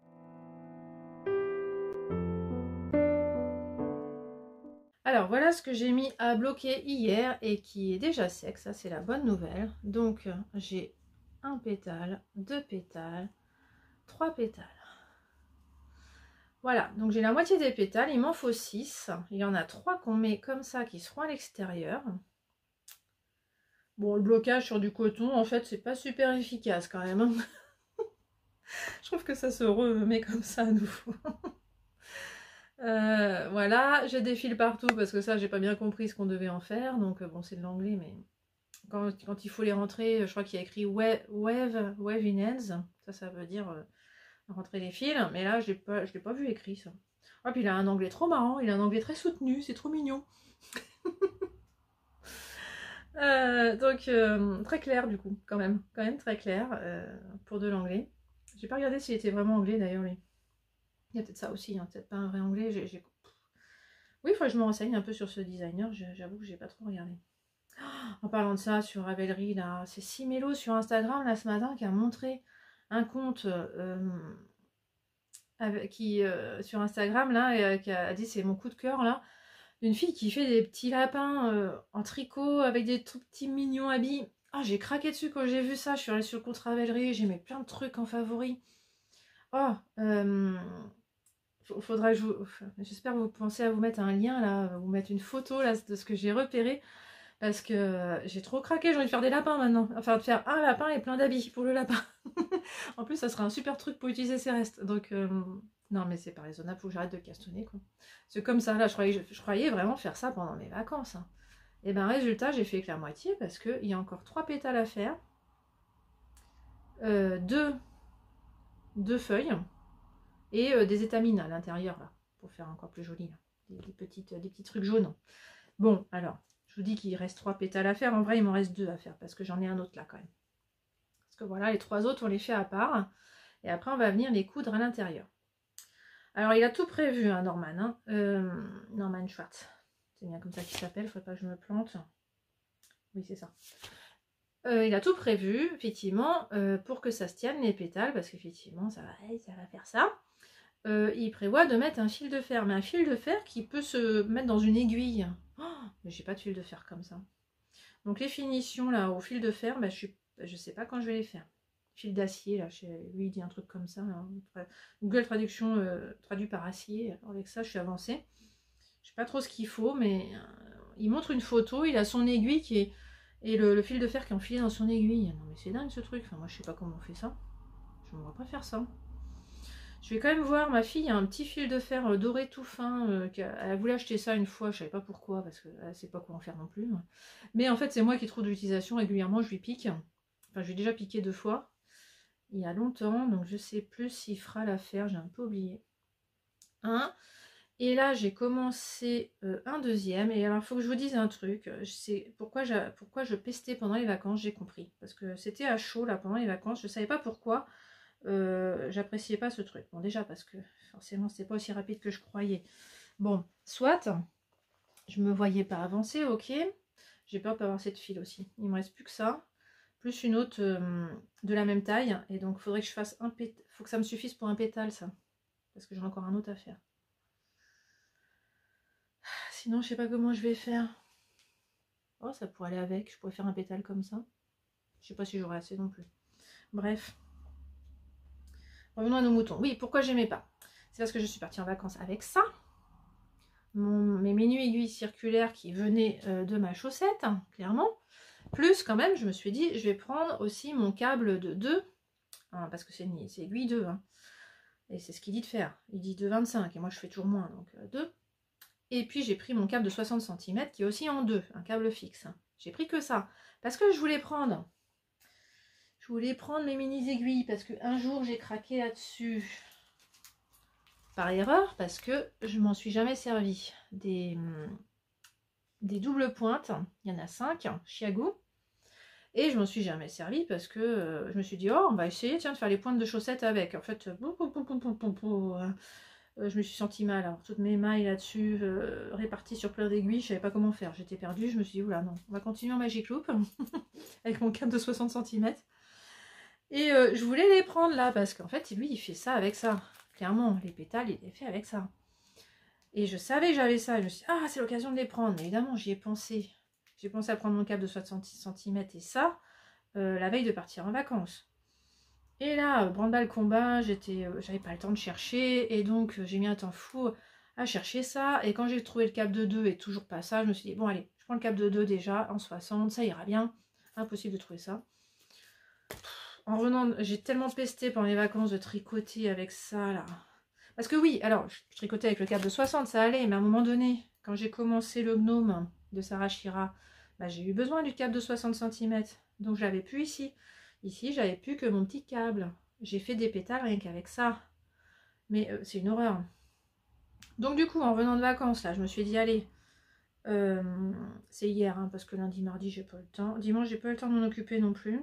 Alors voilà ce que j'ai mis à bloquer hier et qui est déjà sec, ça c'est la bonne nouvelle. Donc j'ai 1 pétale, 2 pétales, 3 pétales. Voilà, donc j'ai la moitié des pétales, il m'en faut 6. Il y en a 3 qu'on met comme ça qui seront à l'extérieur. Bon, le blocage sur du coton, en fait, c'est pas super efficace quand même. Hein. Je trouve que ça se remet comme ça à nouveau. Voilà, j'ai des fils partout parce que ça, j'ai pas bien compris ce qu'on devait en faire. Donc, bon, c'est de l'anglais, mais quand il faut les rentrer, je crois qu'il y a écrit wave in ends. Ça veut dire rentrer les fils. Mais là, je l'ai pas vu écrit ça. Ah, puis il a un anglais trop marrant, il a un anglais très soutenu, c'est trop mignon. Donc, très clair du coup, quand même très clair pour de l'anglais. J'ai pas regardé s'il était vraiment anglais d'ailleurs, lui. Il y a peut-être ça aussi, hein, peut-être pas un vrai anglais. Oui, il faut que je me renseigne un peu sur ce designer, j'avoue que j'ai pas trop regardé. En parlant de ça, sur Ravelry, là, c'est Simélo sur Instagram, là, ce matin, qui a montré un compte sur Instagram, là, qui a dit, c'est mon coup de cœur, là, une fille qui fait des petits lapins en tricot avec des tout petits mignons habits. Ah, j'ai craqué dessus quand j'ai vu ça, je suis allée sur le compte Ravelry, j'ai mis plein de trucs en favoris. Oh, faudra que j'espère que vous pensez à vous mettre un lien, là, vous mettre une photo, là, de ce que j'ai repéré. Parce que j'ai trop craqué, j'ai envie de faire des lapins maintenant. Enfin, de faire un lapin et plein d'habits pour le lapin. En plus, ça serait un super truc pour utiliser ses restes. Donc, non, mais c'est pas raisonnable, faut que j'arrête de castonner, quoi. C'est comme ça, là, je croyais vraiment faire ça pendant mes vacances. Hein. Et ben, résultat, j'ai fait que la moitié parce qu'il y a encore 3 pétales à faire. 2 feuilles et des étamines à l'intérieur, là, pour faire encore plus joli. Là. Des petits trucs jaunes. Bon, alors. Je vous dis qu'il reste 3 pétales à faire. En vrai, il m'en reste 2 à faire parce que j'en ai un autre là quand même. Parce que voilà, les 3 autres, on les fait à part. Et après, on va venir les coudre à l'intérieur. Alors, il a tout prévu, hein, Norman. Hein. Norman Schwartz. C'est bien comme ça qu'il s'appelle. Il ne faudrait pas que je me plante. Oui, c'est ça. Il a tout prévu, effectivement, pour que ça se tienne, les pétales. Parce qu'effectivement, ça va faire ça. Il prévoit de mettre un fil de fer. Mais un fil de fer qui peut se mettre dans une aiguille. Oh, mais j'ai pas de fil de fer comme ça. Donc les finitions là au fil de fer, bah, je sais pas quand je vais les faire. Fil d'acier, là, lui il dit un truc comme ça. Là. Google Traduction traduit par acier. Alors avec ça, je suis avancée. Je sais pas trop ce qu'il faut, mais il montre une photo, il a son aiguille qui est. Et le fil de fer qui est enfilé dans son aiguille. Non mais c'est dingue ce truc. Enfin, moi je sais pas comment on fait ça. Je ne vois pas faire ça. Je vais quand même voir, ma fille a un petit fil de fer doré tout fin, elle a voulu acheter ça une fois, je savais pas pourquoi, parce qu'elle ne sait pas quoi en faire non plus. Mais en fait, c'est moi qui trouve de l'utilisation régulièrement, je lui pique. Enfin, je lui ai déjà piqué 2 fois, il y a longtemps, donc je sais plus s'il fera l'affaire, j'ai un peu oublié. Et là, j'ai commencé un deuxième, et alors il faut que je vous dise un truc, c'est pourquoi je pestais pendant les vacances, j'ai compris. Parce que c'était à chaud, là, pendant les vacances, je savais pas pourquoi. J'appréciais pas ce truc. Bon, déjà parce que forcément c'était pas aussi rapide que je croyais. Bon, soit je me voyais pas avancer, ok. J'ai peur de pas avoir cette file aussi. Il me reste plus que ça, plus une autre de la même taille. Et donc il faudrait que je fasse un pétale. Faut que ça me suffise pour un pétale, ça. Parce que j'ai encore un autre à faire. Sinon, je sais pas comment je vais faire. Oh, ça pourrait aller avec, je pourrais faire un pétale comme ça. Je sais pas si j'aurai assez non plus. Bref. Revenons à nos moutons. Oui, pourquoi j'aimais pas? C'est parce que je suis partie en vacances avec ça. Mes mini-aiguilles circulaires qui venaient de ma chaussette, hein, clairement. Plus, quand même, je me suis dit, je vais prendre aussi mon câble de 2. Hein, parce que c'est aiguille 2. Hein, et c'est ce qu'il dit de faire. Il dit de 25. Et moi, je fais toujours moins. Donc 2. Et puis, j'ai pris mon câble de 60 cm qui est aussi en 2. Un câble fixe. Hein. J'ai pris que ça. Parce que je voulais prendre... mes mini-aiguilles. Parce qu'un jour, j'ai craqué là-dessus. Par erreur, parce que je m'en suis jamais servi. Des doubles pointes, il y en a 5, chiagou. Et je m'en suis jamais servi parce que je me suis dit, oh, on va essayer tiens, de faire les pointes de chaussettes avec. En fait, je me suis sentie mal. Alors, toutes mes mailles là-dessus, réparties sur plein d'aiguilles, je savais pas comment faire. J'étais perdue, je me suis dit, oula, non, on va continuer en Magic Loop avec mon câble de 60 cm. Et je voulais les prendre là parce qu'en fait, lui, il fait ça avec ça. Clairement, les pétales, il les fait avec ça. Et je savais que j'avais ça. Et je me suis dit, ah, c'est l'occasion de les prendre. Mais évidemment, j'y ai pensé. J'ai pensé à prendre mon câble de 66 cm et ça, la veille de partir en vacances. Et là, branle-bas le combat, j'avais pas le temps de chercher. Et donc, j'ai mis un temps fou à chercher ça. Et quand j'ai trouvé le câble de 2 et toujours pas ça, je me suis dit, bon, allez, je prends le câble de 2 déjà, en 60, ça ira bien. Impossible de trouver ça. En revenant, j'ai tellement pesté pendant les vacances de tricoter avec ça, là. Parce que oui, alors, je tricotais avec le câble de 60, ça allait, mais à un moment donné, quand j'ai commencé le gnome de Sarah Shira, bah, j'ai eu besoin du câble de 60 cm. Donc, je l'avais plus ici. Ici, j'avais plus que mon petit câble. J'ai fait des pétales rien qu'avec ça. Mais c'est une horreur. Donc, du coup, en revenant de vacances, là, je me suis dit, allez, c'est hier, hein, parce que lundi, mardi, j'ai pas eu le temps. Dimanche, j'ai pas eu le temps de m'en occuper non plus.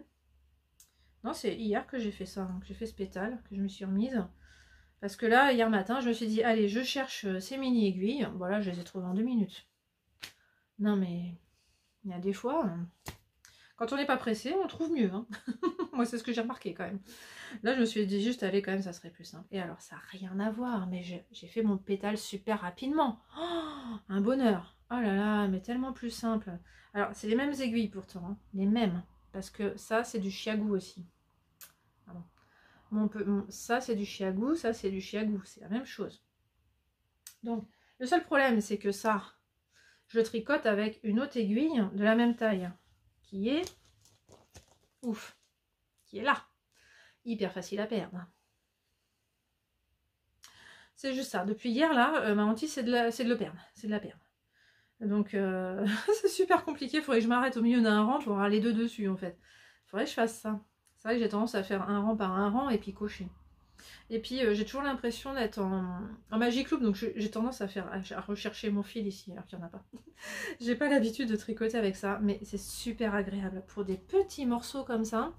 Non, c'est hier que j'ai fait ça, hein, que j'ai fait ce pétale, que je me suis remise. Parce que là, hier matin, je me suis dit, allez, je cherche ces mini-aiguilles. Voilà, je les ai trouvées en 2 minutes. Non, mais il y a des fois, quand on n'est pas pressé, on trouve mieux. Hein. Moi, c'est ce que j'ai remarqué quand même. Là, je me suis dit juste, allez, quand même, ça serait plus simple. Et alors, ça n'a rien à voir, mais j'ai fait mon pétale super rapidement. Oh, un bonheur. Oh là là, mais tellement plus simple. Alors, c'est les mêmes aiguilles pourtant, hein, les mêmes. Parce que ça, c'est du chiagou aussi. Pardon. Ça, c'est du chiagou, ça, c'est du chiagou. C'est la même chose. Donc, le seul problème, c'est que ça, je le tricote avec une autre aiguille de la même taille, qui est, ouf, qui est là. Hyper facile à perdre. C'est juste ça. Depuis hier, là, ma hantise, c'est de le perdre. C'est de la perdre. Donc, c'est super compliqué. Il faudrait que je m'arrête au milieu d'un rang pour avoir les deux dessus, en fait. Il faudrait que je fasse ça. C'est vrai que j'ai tendance à faire un rang par un rang et puis cocher. Et puis, j'ai toujours l'impression d'être en Magic Loop, donc j'ai tendance à rechercher mon fil ici, alors qu'il n'y en a pas. J'ai pas l'habitude de tricoter avec ça, mais c'est super agréable pour des petits morceaux comme ça.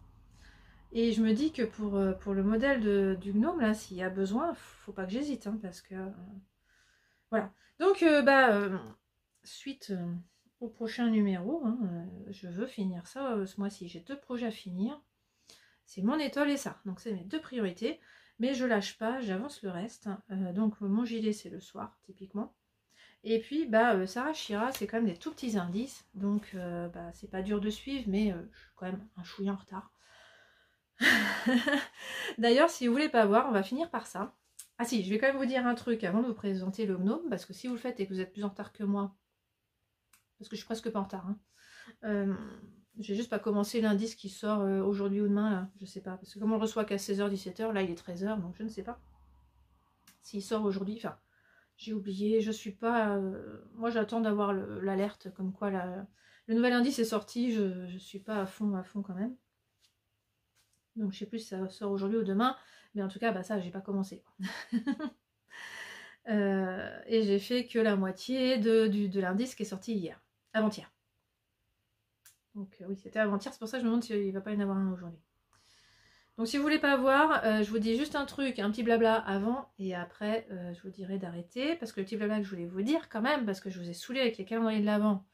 Et je me dis que pour le modèle du gnome, là, s'il y a besoin, faut pas que j'hésite, hein, parce que... voilà. Donc, suite au prochain numéro, hein, je veux finir ça ce mois-ci. J'ai 2 projets à finir. C'est mon étole et ça. Donc, c'est mes 2 priorités. Mais je lâche pas, j'avance le reste. Donc, mon gilet, c'est le soir, typiquement. Et puis, Sarah Shira, c'est quand même des tout petits indices. Donc, c'est pas dur de suivre, mais je suis quand même un chouïa en retard. D'ailleurs, si vous voulez pas voir, on va finir par ça. Ah si, je vais quand même vous dire un truc avant de vous présenter le gnome, parce que si vous le faites et que vous êtes plus en retard que moi, parce que je suis presque pas en retard, hein, j'ai juste pas commencé l'indice qui sort aujourd'hui ou demain, là, je sais pas, parce que comme on le reçoit qu'à 16h, 17h, là il est 13h, donc je ne sais pas s'il sort aujourd'hui, enfin, j'ai oublié, je suis pas... moi j'attends d'avoir l'alerte, comme quoi le nouvel indice est sorti, je suis pas à fond quand même. Donc je sais plus si ça sort aujourd'hui ou demain, mais en tout cas ça j'ai pas commencé. Et j'ai fait que la moitié de l'indice qui est sorti hier, avant-hier. Donc oui, c'était avant-hier, c'est pour ça que je me demande s'il va pas y en avoir un aujourd'hui. Donc si vous voulez pas voir, je vous dis juste un truc, un petit blabla avant, et après je vous dirai d'arrêter, parce que le petit blabla que je voulais vous dire quand même, parce que je vous ai saoulé avec les calendriers de l'Avent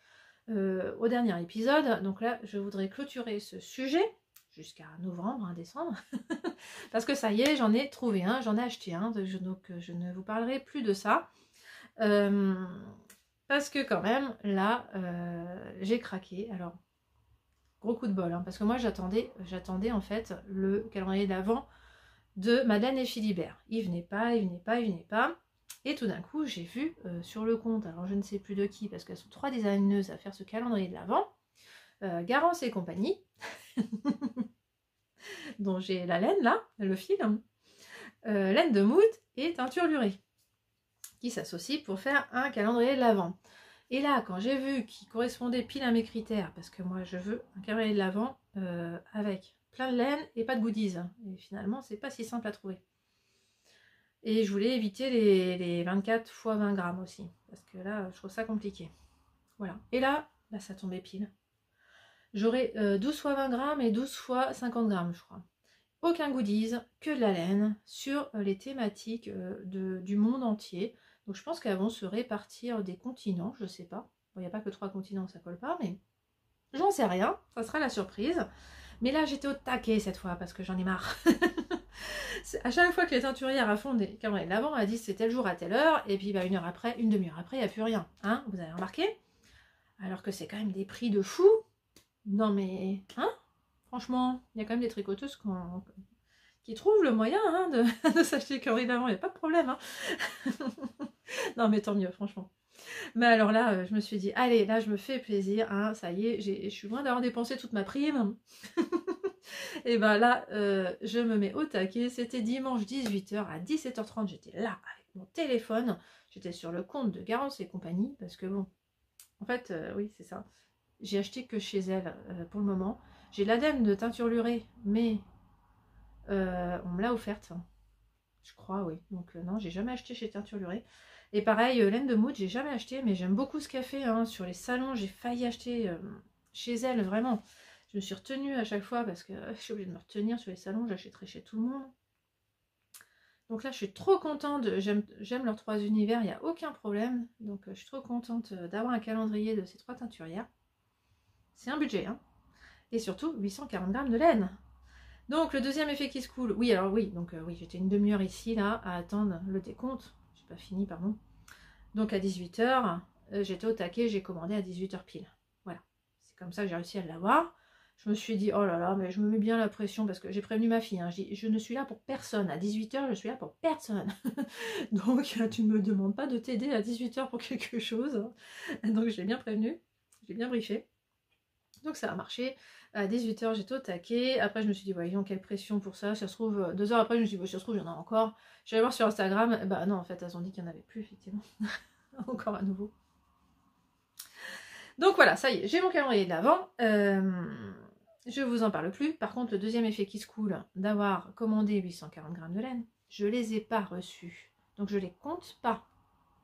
au dernier épisode, donc là je voudrais clôturer ce sujet jusqu'à novembre, hein, décembre, parce que ça y est, j'en ai trouvé un, j'en ai acheté un, donc je ne vous parlerai plus de ça. Parce que quand même, là, j'ai craqué. Alors, gros coup de bol, hein, parce que moi, j'attendais en fait le calendrier d'avant de Madeleine et Philibert. Il venait pas, il venait pas, il venait pas. Et tout d'un coup, j'ai vu sur le compte, alors je ne sais plus de qui, parce qu'elles sont 3 designeuses à faire ce calendrier de l'avant, Garance et compagnie, dont j'ai la laine là, le fil, laine de mout et teinture lurée, qui s'associent pour faire un calendrier de l'avant. Et là, quand j'ai vu qu'il correspondait pile à mes critères, parce que moi je veux un calendrier de l'avant avec plein de laine et pas de goodies, et finalement c'est pas si simple à trouver. Et je voulais éviter les 24 x 20 grammes aussi, parce que là je trouve ça compliqué. Voilà. Et là, bah, ça tombait pile. J'aurai 12 x 20 grammes et 12 x 50 grammes, je crois. Aucun goodies, que de la laine, sur les thématiques du monde entier. Donc je pense qu'elles vont se répartir des continents, je sais pas. Bon, il n'y a pas que 3 continents, ça colle pas, mais j'en sais rien, ça sera la surprise. Mais là, j'étais au taquet cette fois, parce que j'en ai marre. À chaque fois que les teinturières à fond des calendriers de l'avant, elle dit c'est tel jour à telle heure, et puis bah, une demi-heure après, il n'y a plus rien. Hein, vous avez remarqué? Alors que c'est quand même des prix de fou. Non mais, hein? Franchement, il y a quand même des tricoteuses qui trouvent le moyen hein, de s'acheter les calendriers d'avant, il n'y a pas de problème. Hein. Non mais tant mieux, franchement. Mais alors là, je me suis dit, allez, là je me fais plaisir, hein, ça y est, je suis loin d'avoir dépensé toute ma prime. Et ben là, je me mets au taquet, c'était dimanche 18h, à 17h30, j'étais là avec mon téléphone, j'étais sur le compte de Garance et compagnie, parce que bon, en fait, oui, c'est ça. J'ai acheté que chez elle pour le moment. J'ai l'ADEME de teinture lurée, mais on me l'a offerte. Je crois, oui. Donc non, j'ai jamais acheté chez Teinture Lurée. Et pareil, laine de mout, j'ai jamais acheté, mais j'aime beaucoup ce qu'elle fait. Hein. Sur les salons, j'ai failli acheter chez elle, vraiment. Je me suis retenue à chaque fois parce que je suis obligée de me retenir sur les salons. J'achèterai chez tout le monde. Donc là, je suis trop contente. J'aime leurs 3 univers, il n'y a aucun problème. Donc je suis trop contente d'avoir un calendrier de ces 3 teinturières. C'est un budget, hein. Et surtout, 840 grammes de laine. Donc le deuxième effet qui se coule, oui alors oui, donc oui j'étais une demi-heure ici là à attendre le décompte, j'ai pas fini pardon. Donc à 18h, j'étais au taquet, j'ai commandé à 18h pile. Voilà, c'est comme ça que j'ai réussi à l'avoir. Je me suis dit oh là là mais je me mets bien la pression parce que j'ai prévenu ma fille, hein. Je ne suis là pour personne, à 18h je suis là pour personne. Donc tu ne me demandes pas de t'aider à 18h pour quelque chose. Donc je l'ai bien prévenu, je l'ai bien briefé. Donc ça a marché. À 18h, j'étais au taquet. Après, je me suis dit, voyons, quelle pression pour ça. Ça se trouve, 2 heures après, je me suis dit, bon, ça se trouve, il y en a encore. J'allais voir sur Instagram. Bah non, en fait, elles ont dit qu'il n'y en avait plus, effectivement. Encore à nouveau. Donc voilà, ça y est, j'ai mon calendrier de l'avant. Je vous en parle plus. Par contre, le deuxième effet qui se coule d'avoir commandé 840 grammes de laine, je les ai pas reçus. Donc je les compte pas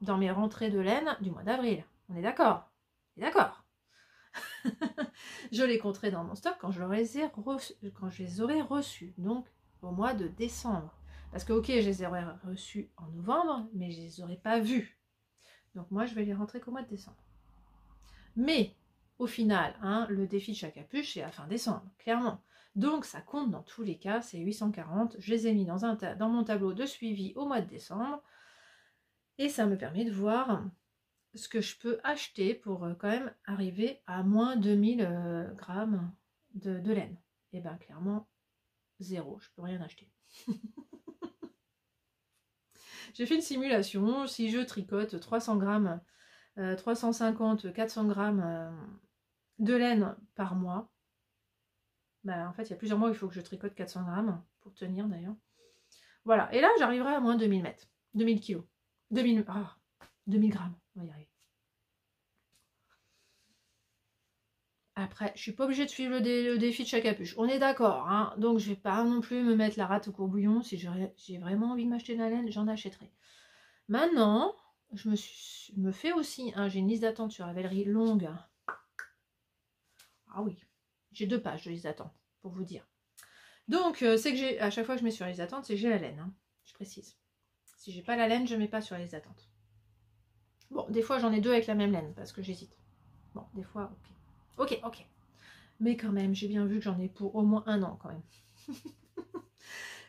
dans mes rentrées de laine du mois d'avril. On est d'accord? On est d'accord. Je les compterai dans mon stock quand je les aurai reçus, donc au mois de décembre. Parce que ok, je les aurai reçus en novembre, mais je les aurai pas vus. Donc moi, je vais les rentrer qu'au mois de décembre. Mais au final, hein, le défi de chaque capuche, c'est à fin décembre, clairement. Donc ça compte dans tous les cas, c'est 840. Je les ai mis dans mon tableau de suivi au mois de décembre. Et ça me permet de voir ce que je peux acheter pour quand même arriver à moins 2000 grammes de laine. Et bien clairement, zéro, je peux rien acheter. J'ai fait une simulation, si je tricote 300 grammes, 350, 400 grammes de laine par mois, bah, en fait il y a plusieurs mois où il faut que je tricote 400 grammes pour tenir d'ailleurs. Voilà, et là j'arriverai à moins 2000 mètres, 2000 kilos, 2000 grammes, on va y arriver. Après, je suis pas obligée de suivre le défi de chaque capuche. On est d'accord, hein. Donc je vais pas non plus me mettre la rate au courbouillon. Si j'ai vraiment envie de m'acheter de la laine, j'en achèterai. Maintenant, je me fais aussi, hein, j'ai une liste d'attente sur Ravelry longue. Ah oui, j'ai 2 pages de liste d'attente, pour vous dire. Donc, c'est que j'ai, à chaque fois que je mets sur la liste d'attente, c'est que j'ai la laine, hein, je précise. Si j'ai pas la laine, je mets pas sur la liste d'attente. Bon, des fois j'en ai 2 avec la même laine, parce que j'hésite. Bon, des fois, ok. Ok. Mais quand même, j'ai bien vu que j'en ai pour au moins 1 an quand même.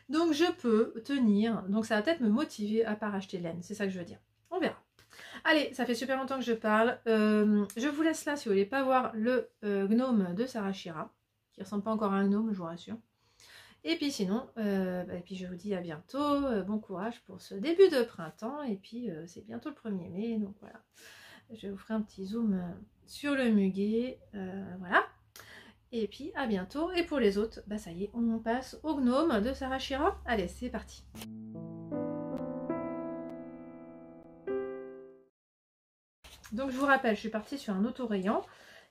Donc je peux tenir. Donc ça va peut-être me motiver à pas racheter de laine. C'est ça que je veux dire. On verra. Allez, ça fait super longtemps que je parle. Je vous laisse là si vous voulez pas voir le gnome de Sarah Shira, qui ressemble pas encore à un gnome, je vous rassure. Et puis sinon, et puis je vous dis à bientôt, bon courage pour ce début de printemps, et puis c'est bientôt le 1er mai, donc voilà. Je vous ferai un petit zoom sur le muguet, voilà. Et puis à bientôt, et pour les autres, bah ça y est, on passe au gnome de Sarah Shira. Allez, c'est parti. Donc je vous rappelle, je suis partie sur un autorayant,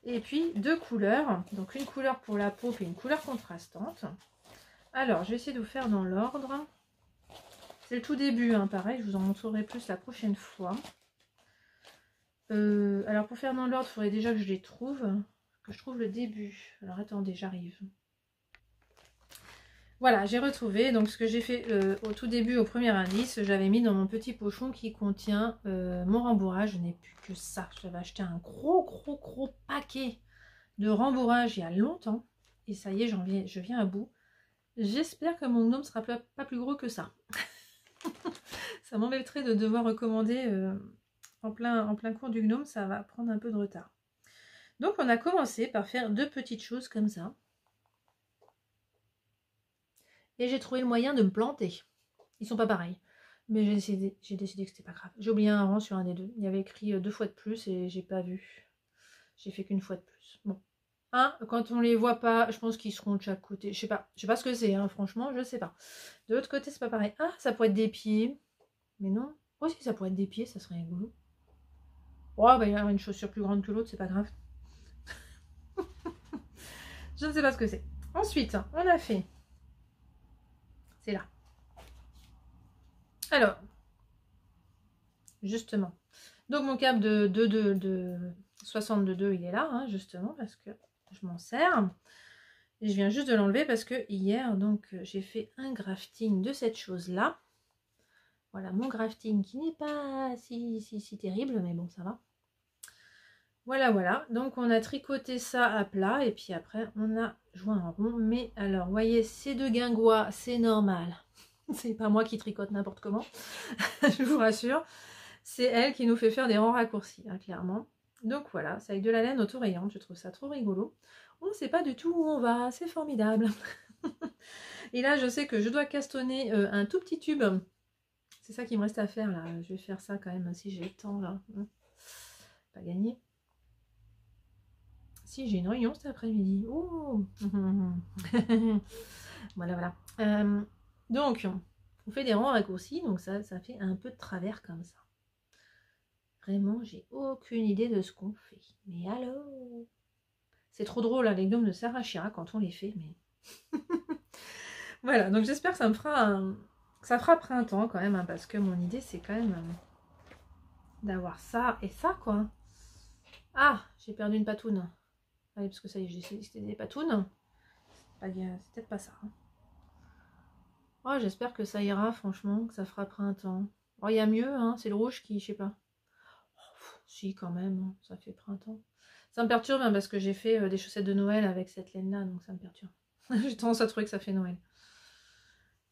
et puis 2 couleurs, donc une couleur pour la peau, et une couleur contrastante. Alors, je vais essayer de vous faire dans l'ordre. C'est le tout début, hein, pareil, je vous en montrerai plus la prochaine fois. Alors, pour faire dans l'ordre, il faudrait déjà que je les trouve, que je trouve le début. Alors, attendez, j'arrive. Voilà, j'ai retrouvé. Donc, ce que j'ai fait au tout début, au premier indice, j'avais mis dans mon petit pochon qui contient mon rembourrage. Je n'ai plus que ça. J'avais acheté un gros paquet de rembourrage il y a longtemps. Et ça y est, je viens à bout. J'espère que mon gnome ne sera pas plus gros que ça. Ça m'embêterait de devoir recommander en plein cours du gnome, ça va prendre un peu de retard. Donc on a commencé par faire 2 petites choses comme ça. Et j'ai trouvé le moyen de me planter. Ils sont pas pareils. Mais j'ai décidé que c'était pas grave. J'ai oublié un rang sur un des 2. Il y avait écrit 2 fois de plus et j'ai pas vu. J'ai fait qu'une fois de plus. Bon. Hein, quand on les voit pas, je pense qu'ils seront de chaque côté. Je sais pas ce que c'est, hein, franchement, je sais pas. De l'autre côté, c'est pas pareil. Ah, ça pourrait être des pieds. Mais non. Oh, si ça pourrait être des pieds, ça serait rigolo. Oh, bah, il y a une chaussure plus grande que l'autre, c'est pas grave. Je ne sais pas ce que c'est. Ensuite, on a fait. C'est là. Alors, justement. Donc, mon câble de 62, il est là, hein, justement, parce que je m'en sers. Et je viens juste de l'enlever parce que hier, donc, j'ai fait un grafting de cette chose-là. Voilà, mon grafting qui n'est pas si terrible, mais bon, ça va. Voilà. Donc, on a tricoté ça à plat et puis après, on a joint en rond. Mais alors, vous voyez, ces 2 guingois, c'est normal. C'est pas moi qui tricote n'importe comment, je vous rassure. C'est elle qui nous fait faire des rangs raccourcis, hein, clairement. Donc voilà, c'est avec de la laine autorayante, je trouve ça trop rigolo. On ne sait pas du tout où on va, c'est formidable. Et là, je sais que je dois castonner un tout petit tube. C'est ça qui me reste à faire là. Je vais faire ça quand même si j'ai le temps là. Pas gagné. Si j'ai une réunion cet après-midi. Oh. Voilà. Donc, on fait des rangs raccourcis, donc ça fait un peu de travers comme ça. Vraiment, j'ai aucune idée de ce qu'on fait. Mais alors, c'est trop drôle, hein, les gnomes de Sarah Shira quand on les fait, mais... Voilà, donc j'espère que ça me fera ça fera printemps quand même, hein, parce que mon idée, c'est quand même d'avoir ça et ça, quoi. Ah, j'ai perdu une patoune. Ah oui, parce que ça y est, j'ai essayé c'était des patounes. C'est peut-être pas ça. Hein. Oh, j'espère que ça ira, franchement, que ça fera printemps. Oh, il y a mieux, hein, c'est le rouge qui, je sais pas. Oh, si, quand même, hein, ça fait printemps. Ça me perturbe, hein, parce que j'ai fait des chaussettes de Noël avec cette laine-là, donc ça me perturbe. J'ai tendance à trouver que ça fait Noël.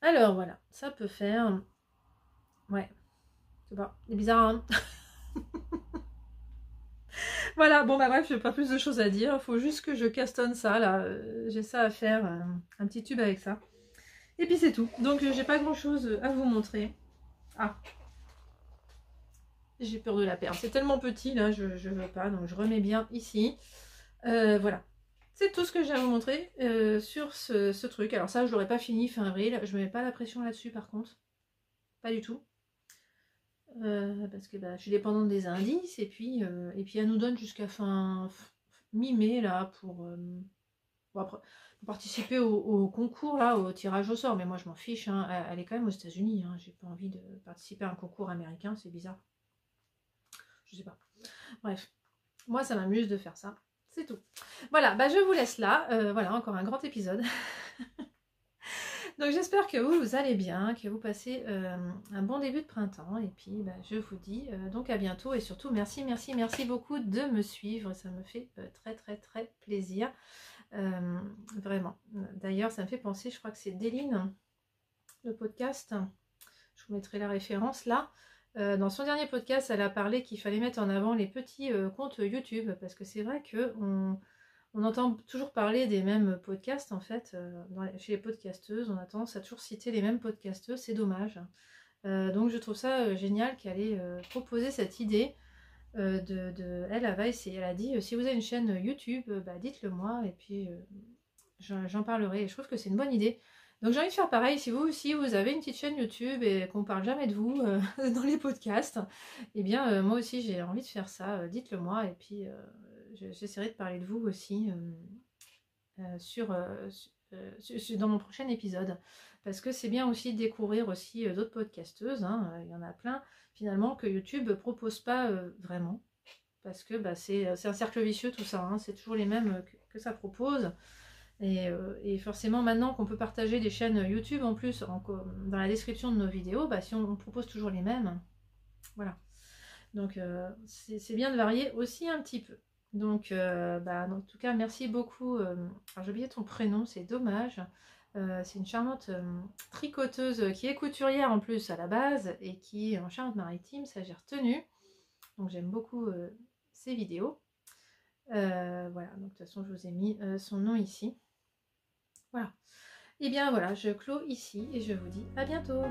Alors, voilà, ça peut faire... Ouais, c'est pas... C'est bizarre, hein. Voilà, bon, bah bref, j'ai pas plus de choses à dire. Faut juste que je castonne ça, là. J'ai ça à faire, un petit tube avec ça. Et puis c'est tout. Donc j'ai pas grand chose à vous montrer. Ah, j'ai peur de la perdre. C'est tellement petit là, je veux pas. Donc je remets bien ici. Voilà. C'est tout ce que j'ai à vous montrer sur ce truc. Alors ça, je l'aurais pas fini fin avril. Je me mets pas la pression là-dessus par contre. Pas du tout. Parce que bah, je suis dépendante des indices. Et puis elle nous donne jusqu'à fin mi-mai là pour... Bon, après, participer au concours, là, au tirage au sort, mais moi je m'en fiche, hein. Elle est quand même aux États-Unis, hein. J'ai pas envie de participer à un concours américain, c'est bizarre. Je sais pas. Bref, moi ça m'amuse de faire ça, c'est tout. Voilà, bah je vous laisse là, voilà, encore un grand épisode. Donc j'espère que vous allez bien, que vous passez un bon début de printemps, et puis bah, je vous dis donc à bientôt, et surtout merci beaucoup de me suivre, ça me fait très plaisir. Vraiment. D'ailleurs, ça me fait penser, je crois que c'est Déline, le podcast. Je vous mettrai la référence là. Dans son dernier podcast, elle a parlé qu'il fallait mettre en avant les petits comptes YouTube, parce que c'est vrai qu'on entend toujours parler des mêmes podcasts, en fait. Chez les podcasteuses, on a tendance à toujours citer les mêmes podcasteuses, c'est dommage. Donc je trouve ça génial qu'elle ait proposé cette idée. Elle va essayer, elle a dit si vous avez une chaîne YouTube, bah, dites-le moi et puis j'en parlerai. Et je trouve que c'est une bonne idée. Donc j'ai envie de faire pareil, si vous aussi vous avez une petite chaîne YouTube et qu'on parle jamais de vous dans les podcasts, eh bien moi aussi j'ai envie de faire ça, dites-le moi et puis j'essaierai de parler de vous aussi dans mon prochain épisode. Parce que c'est bien aussi de découvrir aussi d'autres podcasteuses, hein. Il y en a plein finalement que YouTube ne propose pas vraiment. Parce que bah, c'est un cercle vicieux tout ça, hein. C'est toujours les mêmes que ça propose. Et forcément, maintenant qu'on peut partager des chaînes YouTube en plus dans la description de nos vidéos, bah, si on propose toujours les mêmes, voilà. Donc c'est bien de varier aussi un petit peu. Donc bah, en tout cas, merci beaucoup. Alors j'ai oublié ton prénom, c'est dommage. C'est une charmante tricoteuse qui est couturière en plus à la base et qui est en Charente-Maritime, ça j'ai retenu. Donc j'aime beaucoup ses vidéos. Voilà, donc de toute façon je vous ai mis son nom ici. Voilà. Et bien voilà, je clôt ici et je vous dis à bientôt.